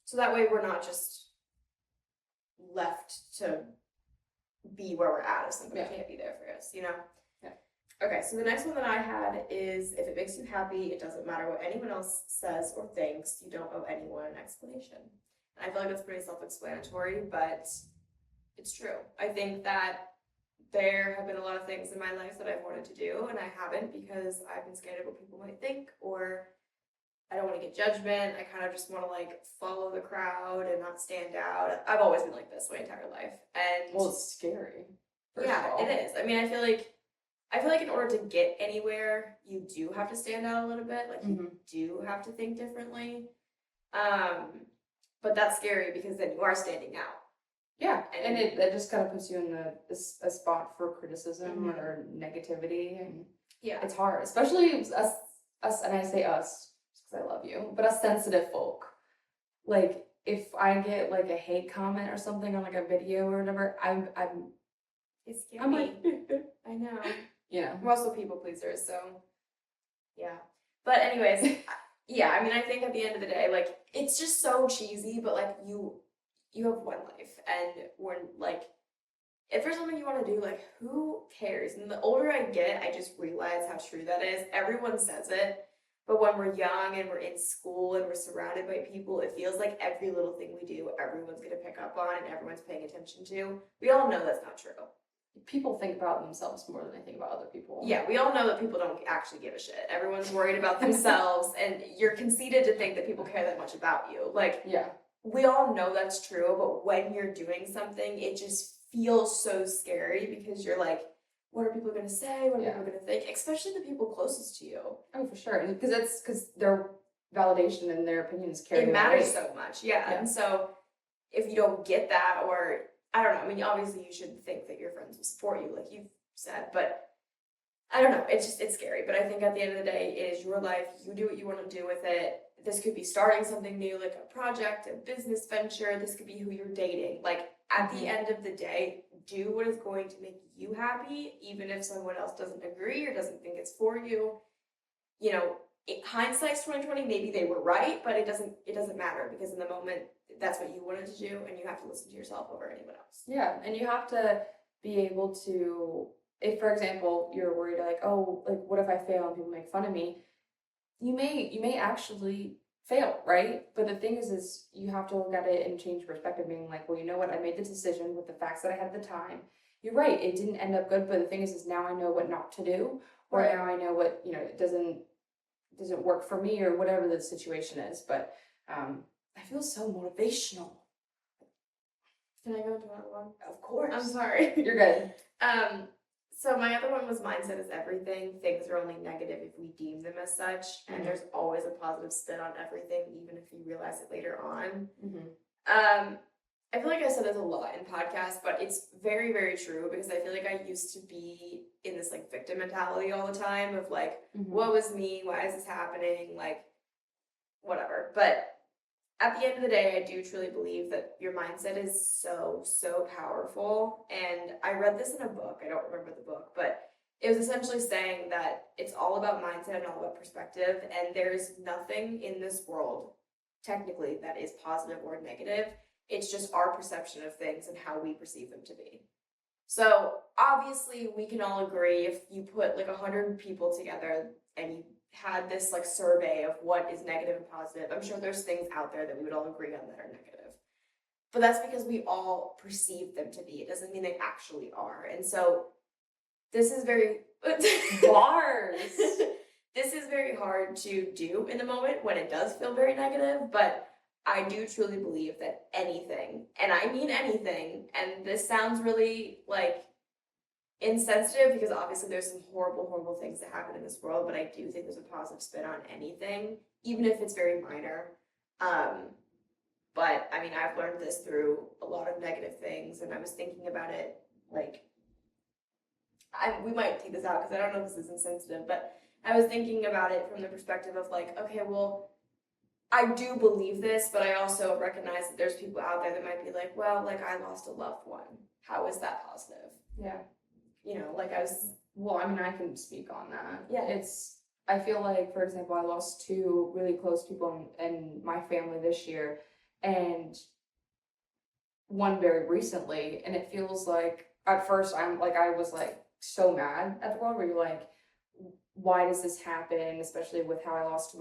So that way we're not just left to be where we're at if somebody can't be there for us, Yeah. Okay, so the next one that I had is, if it makes you happy, it doesn't matter what anyone else says or thinks, you don't owe anyone an explanation. And I feel like that's pretty self-explanatory, but it's true. I think that there have been a lot of things in my life that I've wanted to do, and I haven't, because I've been scared of what people might think, or I don't want to get judgment. I kind of just want to like follow the crowd and not stand out. I've always been like this my entire life. And well, it's scary. Yeah, it is. I feel like in order to get anywhere, you do have to stand out a little bit. Like, you do have to think differently. But that's scary, because then you are standing out. Yeah, and it just kind of puts you in a spot for criticism or negativity, and it's hard, especially us, and I say us because I love you, but us sensitive folk. Like, if I get like a hate comment or something on like a video or whatever, it's scary. Like, I know. Yeah. We're also people pleasers, so yeah. But anyways, I think at the end of the day, like, it's just so cheesy, but like, you have one life, and we're like, if there's something you want to do, like, who cares? And the older I get, I just realize how true that is. Everyone says it, but when we're young and we're in school and we're surrounded by people, it feels like every little thing we do, everyone's going to pick up on and everyone's paying attention to. We all know that's not true. People think about themselves more than they think about other people. Yeah, we all know that people don't actually give a shit. Everyone's worried about themselves, and you're conceited to think that people care that much about you. Like, we all know that's true, but when you're doing something, it just feels so scary, because you're like, what are people going to say? What are people going to think? Especially the people closest to you. Oh, for sure. Because their validation and their opinions carry. It matters so much, And so if you don't get that, or I don't know. Obviously you should think that your friends will support you, like you've said, but I don't know. It's scary. But I think at the end of the day, it is your life. You do what you want to do with it. this could be starting something new, like a project, a business venture. This could be who you're dating. Like, at the end of the day, do what is going to make you happy, even if someone else doesn't agree or doesn't think it's for you. You know, hindsight's 2020. Maybe they were right, but it doesn't matter, because in the moment, that's what you wanted to do, and you have to listen to yourself over anyone else. Yeah, and you have to be able to, if for example you're worried like, oh, like what if I fail and people make fun of me, you may actually fail, right? But the thing is you have to look at it and change perspective, being like, well, you know what, I made the decision with the facts that I had at the time. You're right, it didn't end up good, but the thing is now I know what not to do, or Right. now I know what, you know, it doesn't work for me, or whatever the situation is. But I feel so motivational. Can I go into another one? Of course. I'm sorry. You're good. So my other one was mindset is everything. Things are only negative if we deem them as such, and there's always a positive spin on everything, even if you realize it later on. I feel like I said this a lot in podcasts, but it's very, very true, because I feel like I used to be in this like victim mentality all the time of like, what was me? Why is this happening? Like, whatever. But at the end of the day, I do truly believe that your mindset is so, so powerful. And I read this in a book. I don't remember the book, but it was essentially saying that it's all about mindset and all about perspective. And there's nothing in this world, technically, that is positive or negative. It's just our perception of things and how we perceive them to be. So obviously, we can all agree, if you put like 100 people together and you had this like survey of what is negative and positive, I'm sure there's things out there that we would all agree on that are negative. But that's because we all perceive them to be. It doesn't mean they actually are. And so this is very bars. This is very hard to do in the moment when it does feel very negative, but I do truly believe that anything, and I mean anything, and this sounds really like insensitive, because obviously there's some horrible, horrible things that happen in this world, but I do think there's a positive spin on anything, even if it's very minor. But I mean, I've learned this through a lot of negative things, and I was thinking about it like, we might take this out because I don't know if this is insensitive, but I was thinking about it from the perspective of like, okay, well, I do believe this, but I also recognize that there's people out there that might be like, well, like I lost a loved one. How is that positive? Yeah. You know, like I was... Well, I mean, I can speak on that. Yeah. I feel like, for example, I lost 2 really close people in my family this year, and one very recently, and it feels like, at first, I was like so mad at the world, where you're like, why does this happen? Especially with how I lost it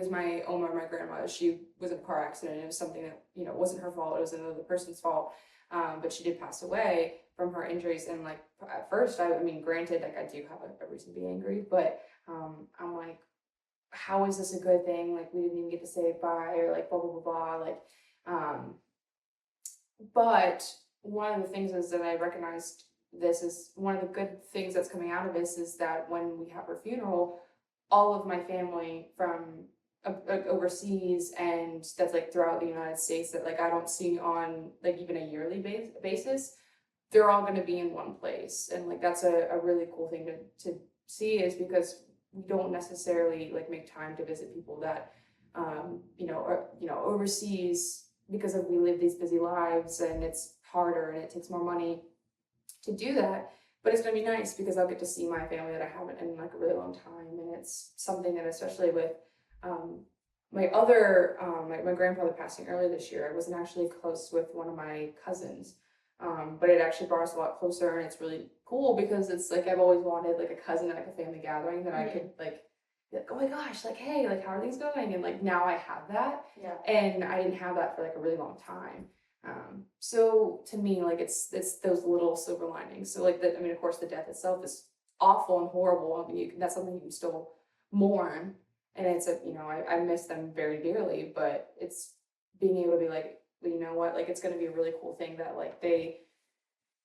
was my Oma, my grandma. She was in a car accident. It was something that, you know, wasn't her fault. It was another person's fault. But she did pass away from her injuries. And like, at first, I mean, granted, like I do have a reason to be angry, but I'm like, how is this a good thing? Like, we didn't even get to say bye, or like blah, blah, blah, blah. Like, but one of the things is that I recognized, this is one of the good things that's coming out of this, is that when we have her funeral, all of my family from overseas, and that's like throughout the United States, that like I don't see on like even a yearly basis, they're all going to be in one place. And like that's a really cool thing to see, is because we don't necessarily like make time to visit people that are overseas, because of we live these busy lives, and it's harder and it takes more money to do that. But it's going to be nice, because I'll get to see my family that I haven't in like a really long time. And it's something that, especially with my grandfather passing earlier this year, I wasn't actually close with one of my cousins, but it actually brought us a lot closer. And it's really cool, because it's like I've always wanted like a cousin at like a family gathering that I could like be like, oh my gosh, like, hey, like, how are things going? And like now I have that. Yeah. And I didn't have that for like a really long time. So to me, like it's those little silver linings. So like I mean, of course, the death itself is awful and horrible. I mean, that's something you can still mourn, and it's I miss them very dearly. But it's being able to be like, well, you know what, like it's going to be a really cool thing that like they,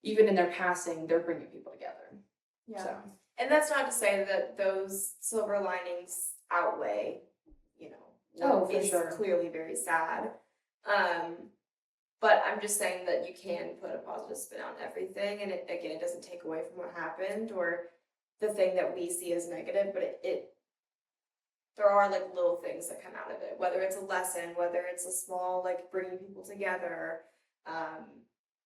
even in their passing, they're bringing people together. Yeah. So. And that's not to say that those silver linings outweigh, for is sure. clearly very sad. But I'm just saying that you can put a positive spin on everything, and it doesn't take away from what happened or the thing that we see as negative, but there are like little things that come out of it, whether it's a lesson, whether it's a small like bringing people together,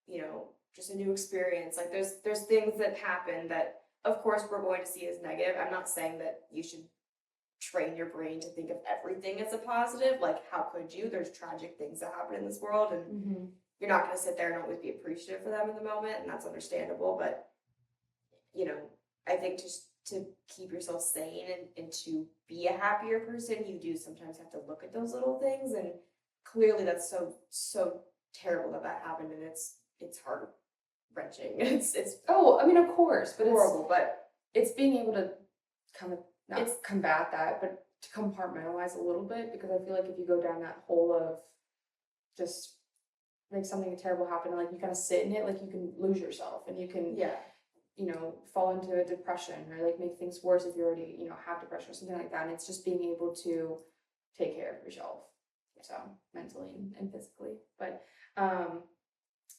you know, just a new experience. Like there's things that happen that of course we're going to see as negative. I'm not saying that you should train your brain to think of everything as a positive. Like how could you? There's tragic things that happen in this world, and you're not going to sit there and always be appreciative for them in the moment, and that's understandable. But you know, I think just to keep yourself sane and to be a happier person, you do sometimes have to look at those little things, and clearly that's so terrible that happened, and it's heart wrenching. It's oh, I mean, of course, but horrible, but it's being able to kind of not combat that, but to compartmentalize a little bit, because I feel like if you go down that hole of just like something terrible happened, and like you kind of sit in it, like you can lose yourself, and you can you know, fall into a depression or like make things worse if you already, you know, have depression or something like that. And it's just being able to take care of yourself, so mentally and physically. But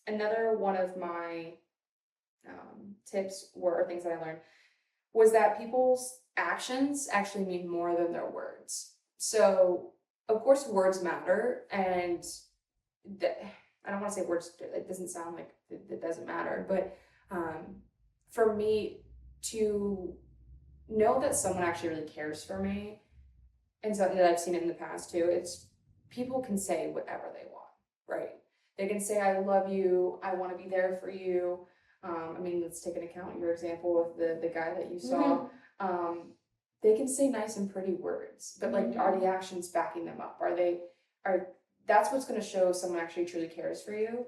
another one of my tips or things that I learned was that people's actions actually mean more than their words. So of course words matter, and I don't want to say words, it doesn't sound like it doesn't matter, but for me to know that someone actually really cares for me, and something that I've seen in the past too, it's people can say whatever they want, right? They can say, I love you, I want to be there for you. I mean, let's take an account your example with the guy that you saw. They can say nice and pretty words, but like, are the actions backing them up? That's what's going to show someone actually truly cares for you,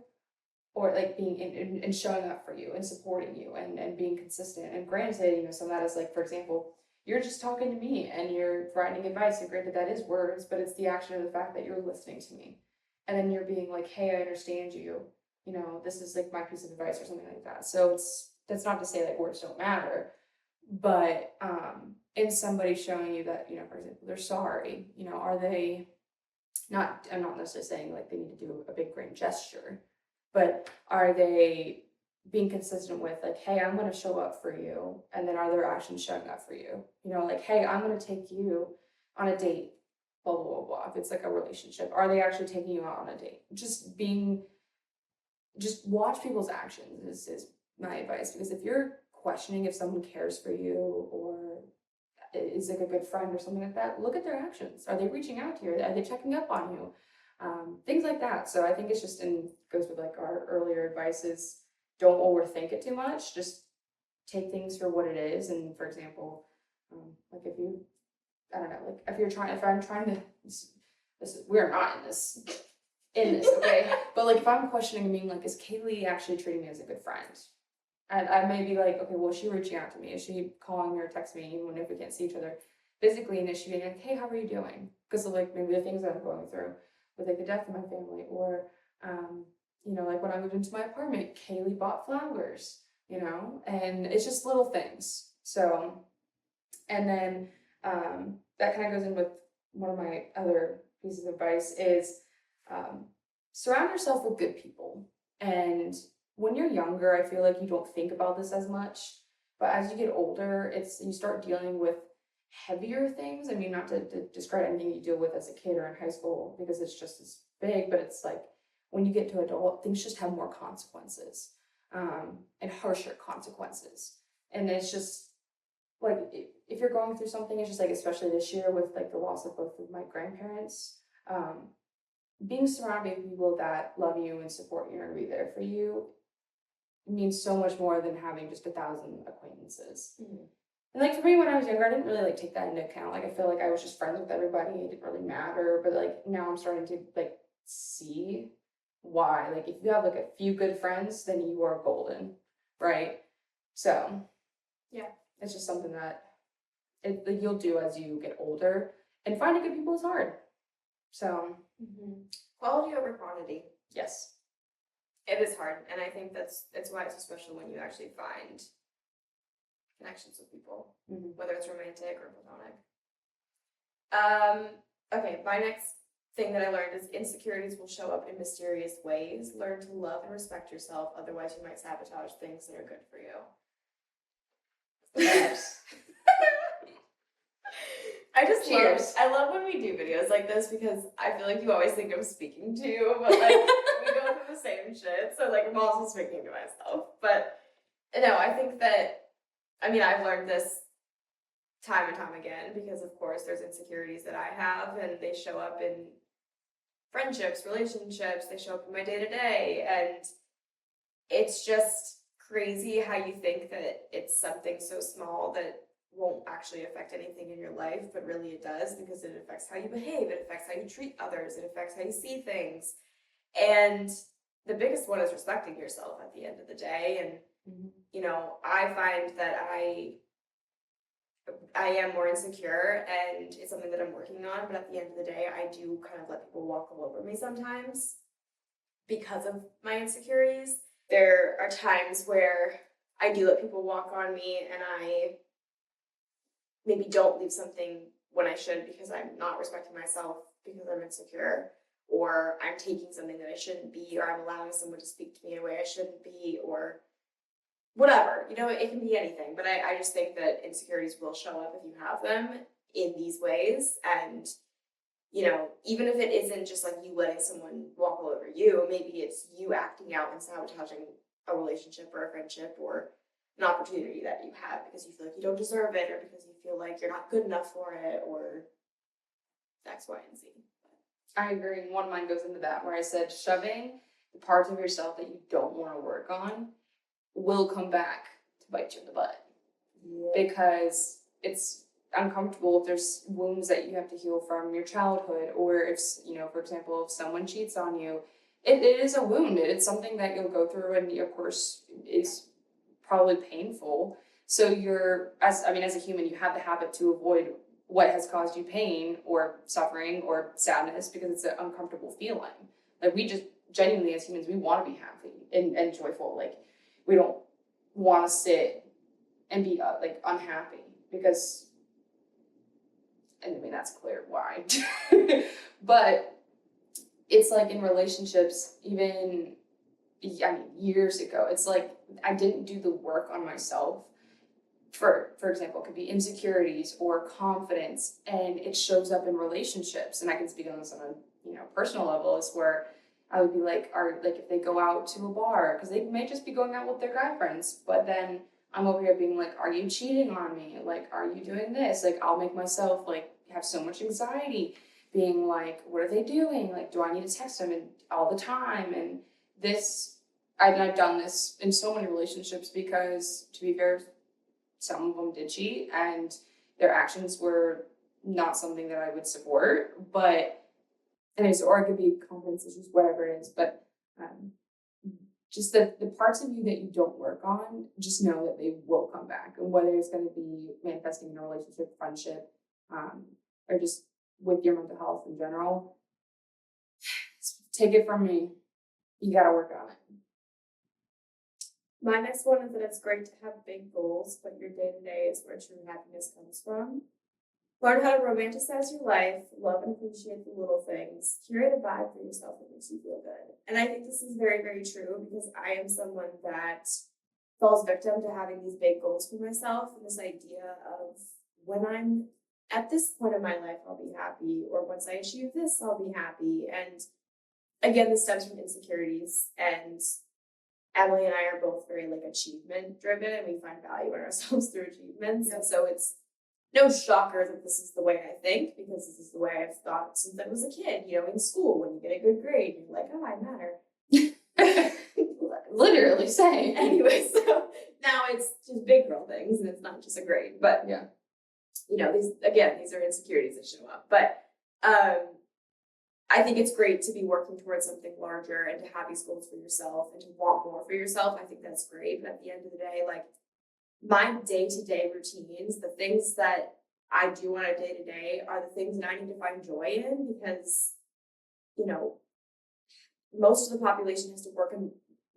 or like being and showing up for you and supporting you and being consistent. And granted, you know, some of that is like, for example, you're just talking to me and you're providing advice, and granted that is words, but it's the action of the fact that you're listening to me, and then you're being like, hey, I understand you, you know, this is like my piece of advice or something like that. So that's not to say like words don't matter, but in somebody showing you that, you know, for example, they're sorry, you know, are they not, I'm not necessarily saying like they need to do a big grand gesture, but are they being consistent with like, hey, I'm going to show up for you, and then are their actions showing up for you? You know, like, hey, I'm going to take you on a date, blah, blah, blah, blah. If it's like a relationship, are they actually taking you out on a date? Just watch people's actions is my advice, because if you're questioning if someone cares for you or is like a good friend or something like that, look at their actions. Are they reaching out to you? Are they checking up on you? Things like that. So I think it's just goes with like our earlier advice is don't overthink it too much. Just take things for what it is. And for example, like if you, I don't know, like if I'm trying to, we're not in this, okay? But like if I'm questioning and being like, is Kaylee actually treating me as a good friend? And I may be like, okay, well, is she reaching out to me? Is she calling me or texting me even if we can't see each other physically? And is she being like, hey, how are you doing? Because of like maybe the things that I'm going through with like the death of my family, or you know, like when I moved into my apartment, Kaylee bought flowers, you know, and it's just little things. So, and then that kind of goes in with one of my other pieces of advice is surround yourself with good people. And when you're younger, I feel like you don't think about this as much, but as you get older, you start dealing with heavier things. I mean, not to discredit anything you deal with as a kid or in high school, because it's just as big, but it's like when you get to adult, things just have more consequences, and harsher consequences. And it's just like, if you're going through something, it's just like, especially this year with like the loss of both of my grandparents, being surrounded by people that love you and support you and be there for you means so much more than having just 1,000 acquaintances. And like for me, when I was younger, I didn't really like take that into account. Like I feel like I was just friends with everybody. It didn't really matter. But like now I'm starting to like see why. Like if you have like a few good friends, then you are golden, right? So yeah, it's just something that like you'll do as you get older. And finding good people is hard. So quality over quantity. Yes. It is hard, and I think that's why it's so special when you actually find connections with people, whether it's romantic or platonic. Okay, my next thing that I learned is insecurities will show up in mysterious ways. Learn to love and respect yourself, otherwise you might sabotage things that are good for you. Yes. I just Cheers. love when we do videos like this because I feel like you always think I'm speaking to you, but like we go through the same shit, so like I'm also speaking to myself. But no, I think that, I mean, I've learned this time and time again because of course there's insecurities that I have and they show up in friendships, relationships, they show up in my day-to-day, and it's just crazy how you think that it's something so small that won't actually affect anything in your life, but really it does because it affects how you behave, it affects how you treat others, it affects how you see things. And the biggest one is respecting yourself at the end of the day. And you know, I find that I am more insecure and it's something that I'm working on, but at the end of the day, I do kind of let people walk all over me sometimes because of my insecurities. There are times where I do let people walk on me and I maybe don't leave something when I should because I'm not respecting myself because I'm insecure, or I'm taking something that I shouldn't be, or I'm allowing someone to speak to me in a way I shouldn't be, or whatever. You know, it can be anything, but I just think that insecurities will show up if you have them in these ways. And you know, even if it isn't just like you letting someone walk all over you, maybe it's you acting out and sabotaging a relationship or a friendship or an opportunity that you have because you feel like you don't deserve it, or because you feel like you're not good enough for it, or X, Y, and Z. I agree. One of mine goes into that where I said shoving the parts of yourself that you don't want to work on will come back to bite you in the butt. Yeah. Because it's uncomfortable if there's wounds that you have to heal from your childhood, or if, you know, for example, if someone cheats on you, it is a wound. It's something that you'll go through, and of course is probably painful. So as a human, you have the habit to avoid what has caused you pain or suffering or sadness because it's an uncomfortable feeling. Like, we just genuinely as humans, we want to be happy and joyful. Like, we don't want to sit and be like unhappy because, and I mean, that's clear why. But it's like in relationships, even, I mean, years ago, it's like I didn't do the work on myself. For example, it could be insecurities or confidence, and it shows up in relationships. And I can speak on this on a personal level, is where I would be like, if they go out to a bar, because they may just be going out with their guy friends, but then I'm over here being like, are you cheating on me? Like, are you doing this? Like, I'll make myself like have so much anxiety, being like, what are they doing? Like, do I need to text them all the time? And I've done this in so many relationships because, to be fair, some of them did cheat and their actions were not something that I would support. But anyways, or it could be confidence issues, whatever it is. But just the parts of you that you don't work on, just know that they will come back. And whether it's going to be manifesting in a relationship, friendship, or just with your mental health in general, take it from me. You got to work on it. My next one is that it's great to have big goals, but your day-to-day is where true happiness comes from. Learn how to romanticize your life, love and appreciate the little things, curate a vibe for yourself that makes you feel good. And I think this is very, very true because I am someone that falls victim to having these big goals for myself, and this idea of when I'm at this point in my life, I'll be happy, or once I achieve this, I'll be happy. And again, this stems from insecurities, and Emily and I are both very like achievement driven, and we find value in ourselves through achievements. And so it's no shocker that this is the way I think, because this is the way I've thought since I was a kid. You know, in school, when you get a good grade, you're like, oh, I matter. Literally saying. Anyway, so now it's just big girl things, and it's not just a grade. But yeah, you know, these are insecurities that show up. But I think it's great to be working towards something larger and to have these goals for yourself and to want more for yourself. I think that's great. But at the end of the day, like, my day-to-day routines, the things that I do on a day-to-day are the things that I need to find joy in, because, you know, most of the population has to work a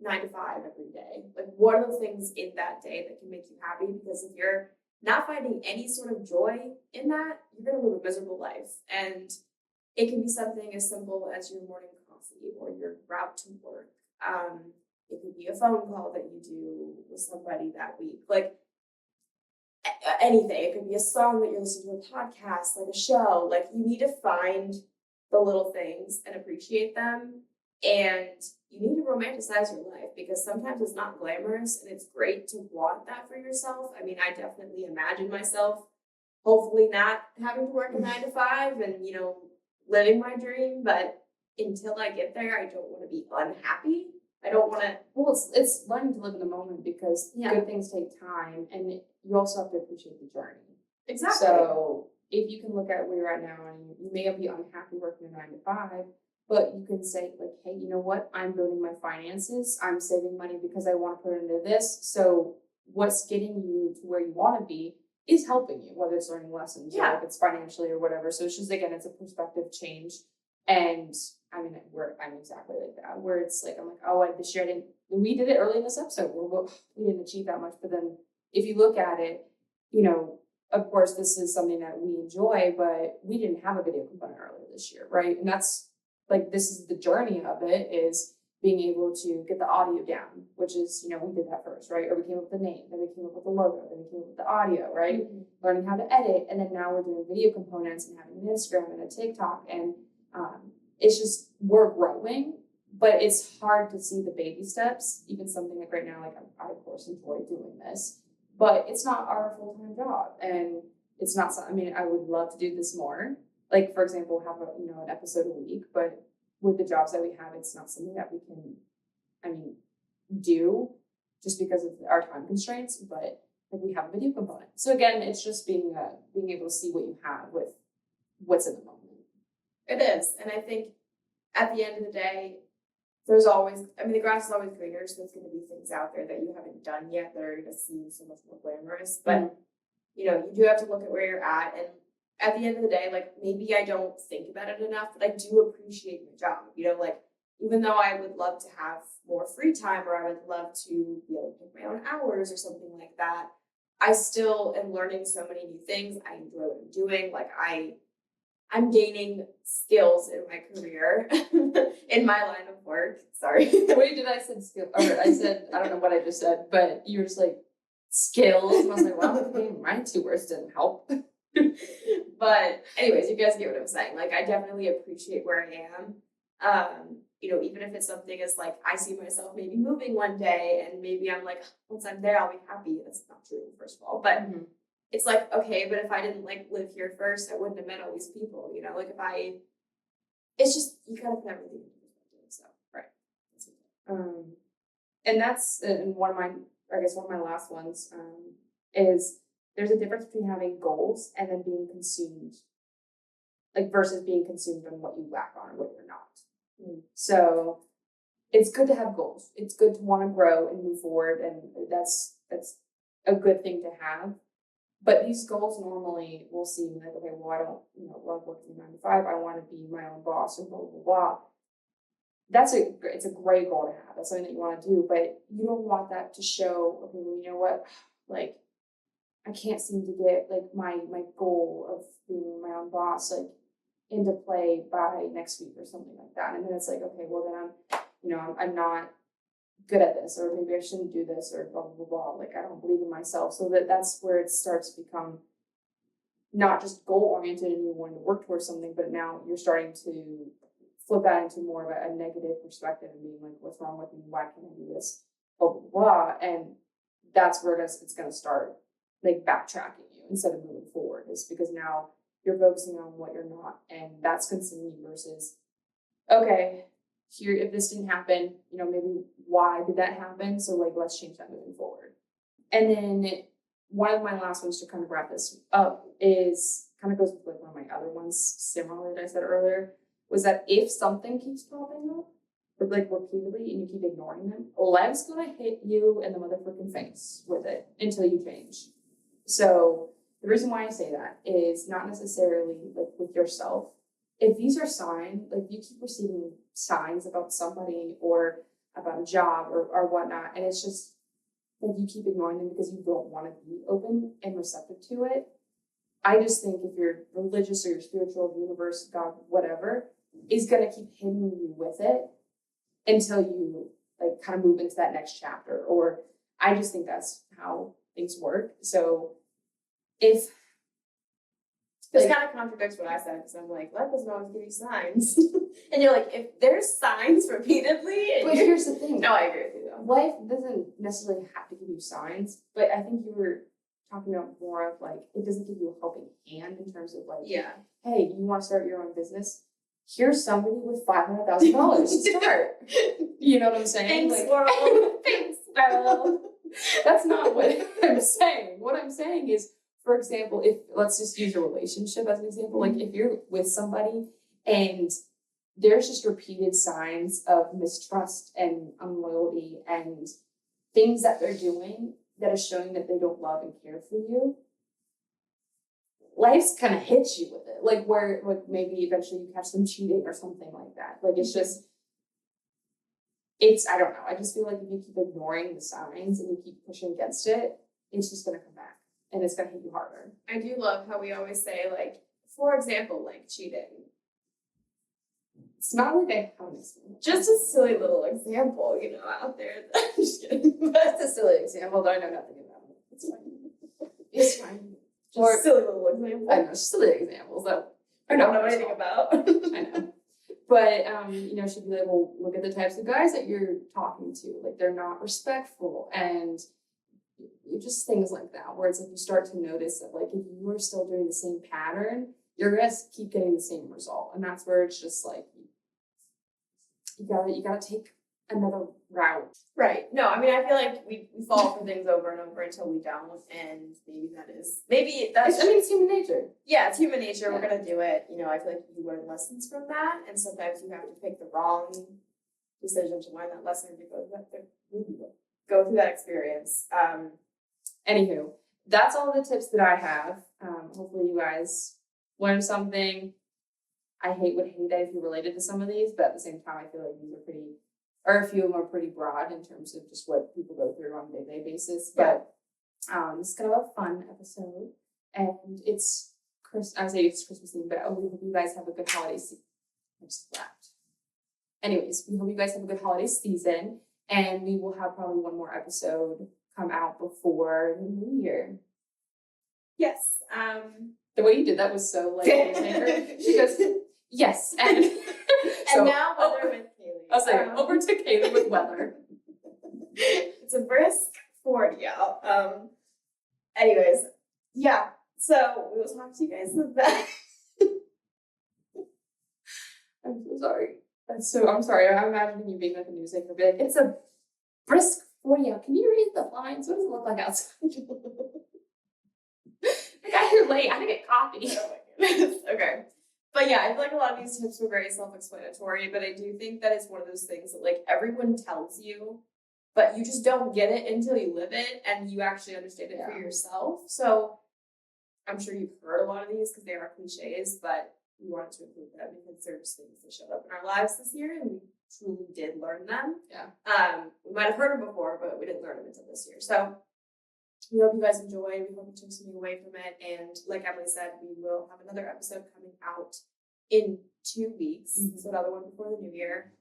9 to 5 every day. Like, what are the things in that day that can make you happy? Because if you're not finding any sort of joy in that, you're going to live a miserable life. And it can be something as simple as your morning coffee or your route to work. It could be a phone call that you do with somebody that week. Like, anything. It could be a song that you're listening to, a podcast, like a show. Like, you need to find the little things and appreciate them. And you need to romanticize your life, because sometimes it's not glamorous, and it's great to want that for yourself. I mean, I definitely imagine myself hopefully not having to work a 9 to 5 and, living my dream. But until I get there, I don't want to be unhappy. I don't want to. Well, it's learning to live in the moment, because good things take time, and you also have to appreciate the journey. Exactly. So if you can look at where you're at now, and you may be unhappy working a 9 to 5, but you can say, like, hey, you know what? I'm building my finances. I'm saving money because I want to put it into this. So what's getting you to where you want to be is helping you, whether it's learning lessons or if it's financially or whatever. So it's just, again, it's a perspective change. And I mean, I'm exactly like that, where it's like, I'm like, oh, this year we did it early in this episode where we didn't achieve that much. But then if you look at it, of course, this is something that we enjoy, but we didn't have a video component earlier this year, right? And that's like, this is the journey of it, is being able to get the audio down, which is, we did that first, right? Or we came up with the name, then we came up with the logo, then we came up with the audio, right? Mm-hmm. Learning how to edit. And then now we're doing video components and having an Instagram and a TikTok. And it's just, we're growing, but it's hard to see the baby steps. Even something like right now, like I of course enjoy doing this, but it's not our full-time job. And it's not something, I mean, I would love to do this more. Like, for example, have an episode a week, but with the jobs that we have, it's not something that we can, do just because of our time constraints, but like, we have a video component. So again, it's just being able to see what you have with what's in the moment. It is. And I think at the end of the day, there's always, the grass is always greener, so there's going to be things out there that you haven't done yet that are going to seem so much more glamorous. But, you do have to look at where you're at. And at the end of the day, like, maybe I don't think about it enough, but I do appreciate my job. Like, even though I would love to have more free time, or I would love to be able to pick my own hours or something like that, I still am learning so many new things. I enjoy what I'm doing. Like, I'm gaining skills in my career, in my line of work. Sorry. Wait, did I said skill? Or I said, I don't know what I just said, but you were just like, skills. And I was like, well, okay, my 2 words didn't help. But anyways, you guys get what I'm saying. Like, I definitely appreciate where I am. Even if it's something as like, I see myself maybe moving one day, and maybe I'm like, once I'm there, I'll be happy. That's not true, first of all. But it's like, okay, but if I didn't like live here first, I wouldn't have met all these people, like it's just, you gotta put everything into perspective. So, right. That's okay. And that's, and one of my last ones, is there's a difference between having goals and then being consumed, like, versus being consumed on what you lack on or what you're not. So it's good to have goals. It's good to want to grow and move forward. And that's a good thing to have. But these goals normally will seem like, okay, well, I don't, love working 9 to 5. I want to be my own boss, or blah, blah, blah. It's a great goal to have. That's something that you want to do, but you don't want that to show, okay, well, you know what? Like, I can't seem to get like my goal of being my own boss, like, into play by next week or something like that. And then it's like, okay, well, then I'm not good at this, or maybe I shouldn't do this, or blah, blah, blah, blah. Like, I don't believe in myself. So that's where it starts to become not just goal oriented and you wanting to work towards something, but now you're starting to flip that into more of a negative perspective and being like, what's wrong with me? Why can't I do this? Blah, blah, blah. And that's where it's going to start, like, backtracking you instead of moving forward. It's because now you're focusing on what you're not, and that's consuming you versus, okay, here, if this didn't happen, maybe why did that happen? So, like, let's change that moving forward. And then one of my last ones to kind of wrap this up is kind of goes with like one of my other ones, similar that I said earlier, was that if something keeps popping up, or like repeatedly, and you keep ignoring them, life's gonna hit you in the motherfucking face with it until you change. So the reason why I say that is not necessarily like with yourself. If these are signs, like, you keep receiving signs about somebody or about a job or whatnot, and it's just like you keep ignoring them because you don't want to be open and receptive to it. I just think if you're religious or you're spiritual, universe, God, whatever, is going to keep hitting you with it until you like kind of move into that next chapter. Or I just think that's how things work. So if this kind of contradicts what I said, because I'm like, life doesn't always give you signs. And you're like, if there's signs repeatedly. But here's the thing. No, I agree with you though. Life doesn't necessarily have to give you signs, but I think you were talking about more of like, it doesn't give you a helping hand in terms of like, hey, you want to start your own business? Here's somebody with $500,000 to start. You know what I'm saying? Thanks, world. Thanks, world. That's not what I'm saying. What I'm saying is, for example, if let's just use a relationship as an example, like if you're with somebody and there's just repeated signs of mistrust and unloyalty and things that they're doing that is showing that they don't love and care for you, life's kind of hits you with it. Like where like maybe eventually you catch them cheating or something like that. Like it's just, I don't know. I just feel like if you keep ignoring the signs and you keep pushing against it, it's just going to come back and it's going to hit you harder. I do love how we always say, like, for example, like cheating. It's not like I have an example. Just a silly little example, you know, out there. I'm just kidding. But it's a silly example, though I know nothing about it. It's fine. It's fine. Just a silly little example. I know, silly examples that I don't know anything about. I know. But, you know, she'd be like, well, look at the types of guys that you're talking to. Like, they're not respectful. And just things like that, where it's like you start to notice that, like, if you are still doing the same pattern, you're going to keep getting the same result. And that's where it's just like, you gotta take another route. Right. No, I mean, I feel like we fall for things over and over until we don't. And maybe that's it's human nature. Yeah, it's human nature. Yeah. We're going to do it. You know, I feel like you learn lessons from that. And sometimes you have to pick the wrong decision to learn that lesson or to go through that experience. Anywho, that's all the tips that I have. Hopefully you guys learned something. I would hate that if you related to some of these, but at the same time, I feel like these are a few of them are pretty broad in terms of just what people go through on a day-to-day basis. But it's kind of a fun episode, and it's I would say it's Christmas Eve, but we hope you guys have a good holiday season. I just laughed. Anyways, we hope you guys have a good holiday season, and we will have probably one more episode come out before the new year. Yes. The way you did that was so like she goes, yes, and and now weather with Kaylee. I'll say over to Kaylee with weather. It's a brisk 40 out. Anyways, yeah. So we will talk to you guys with that. I'm so sorry. I'm sorry. I'm imagining you being like a news anchor, be like, it's a brisk 40 out. Can you read the lines? What does it look like outside? I got here late. I had to get coffee. Oh my goodness. Okay. But yeah, I feel like a lot of these tips were very self-explanatory, but I do think that it's one of those things that like everyone tells you, but you just don't get it until you live it and you actually understand it for yourself. So I'm sure you've heard a lot of these because they are cliches, but we wanted to include them because they're just things that showed up in our lives this year and we truly did learn them. Yeah. We might have heard them before, but we didn't learn them until this year. So we hope you guys enjoyed. We hope you took something away from it. And like Emily said, we will have another episode coming out in 2 weeks. Mm-hmm. So another one before the new year.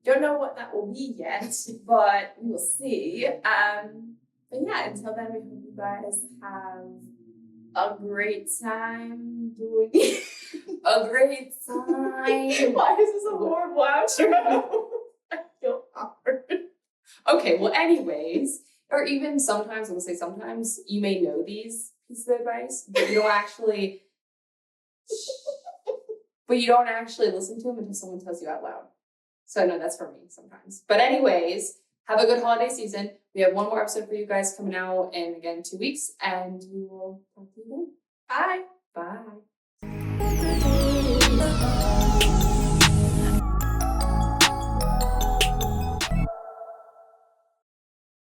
Don't know what that will be yet, but we will see. But yeah, until then, we hope you guys have a great time doing a great time. Why is this a horrible outro? I feel awkward. Okay, well, anyways, or even sometimes, I'm gonna say sometimes, you may know these pieces of advice, but you don't actually listen to them until someone tells you out loud. So I know that's for me sometimes. But anyways, have a good holiday season. We have one more episode for you guys coming out in, again, 2 weeks, and we will talk to you then. Bye. Bye.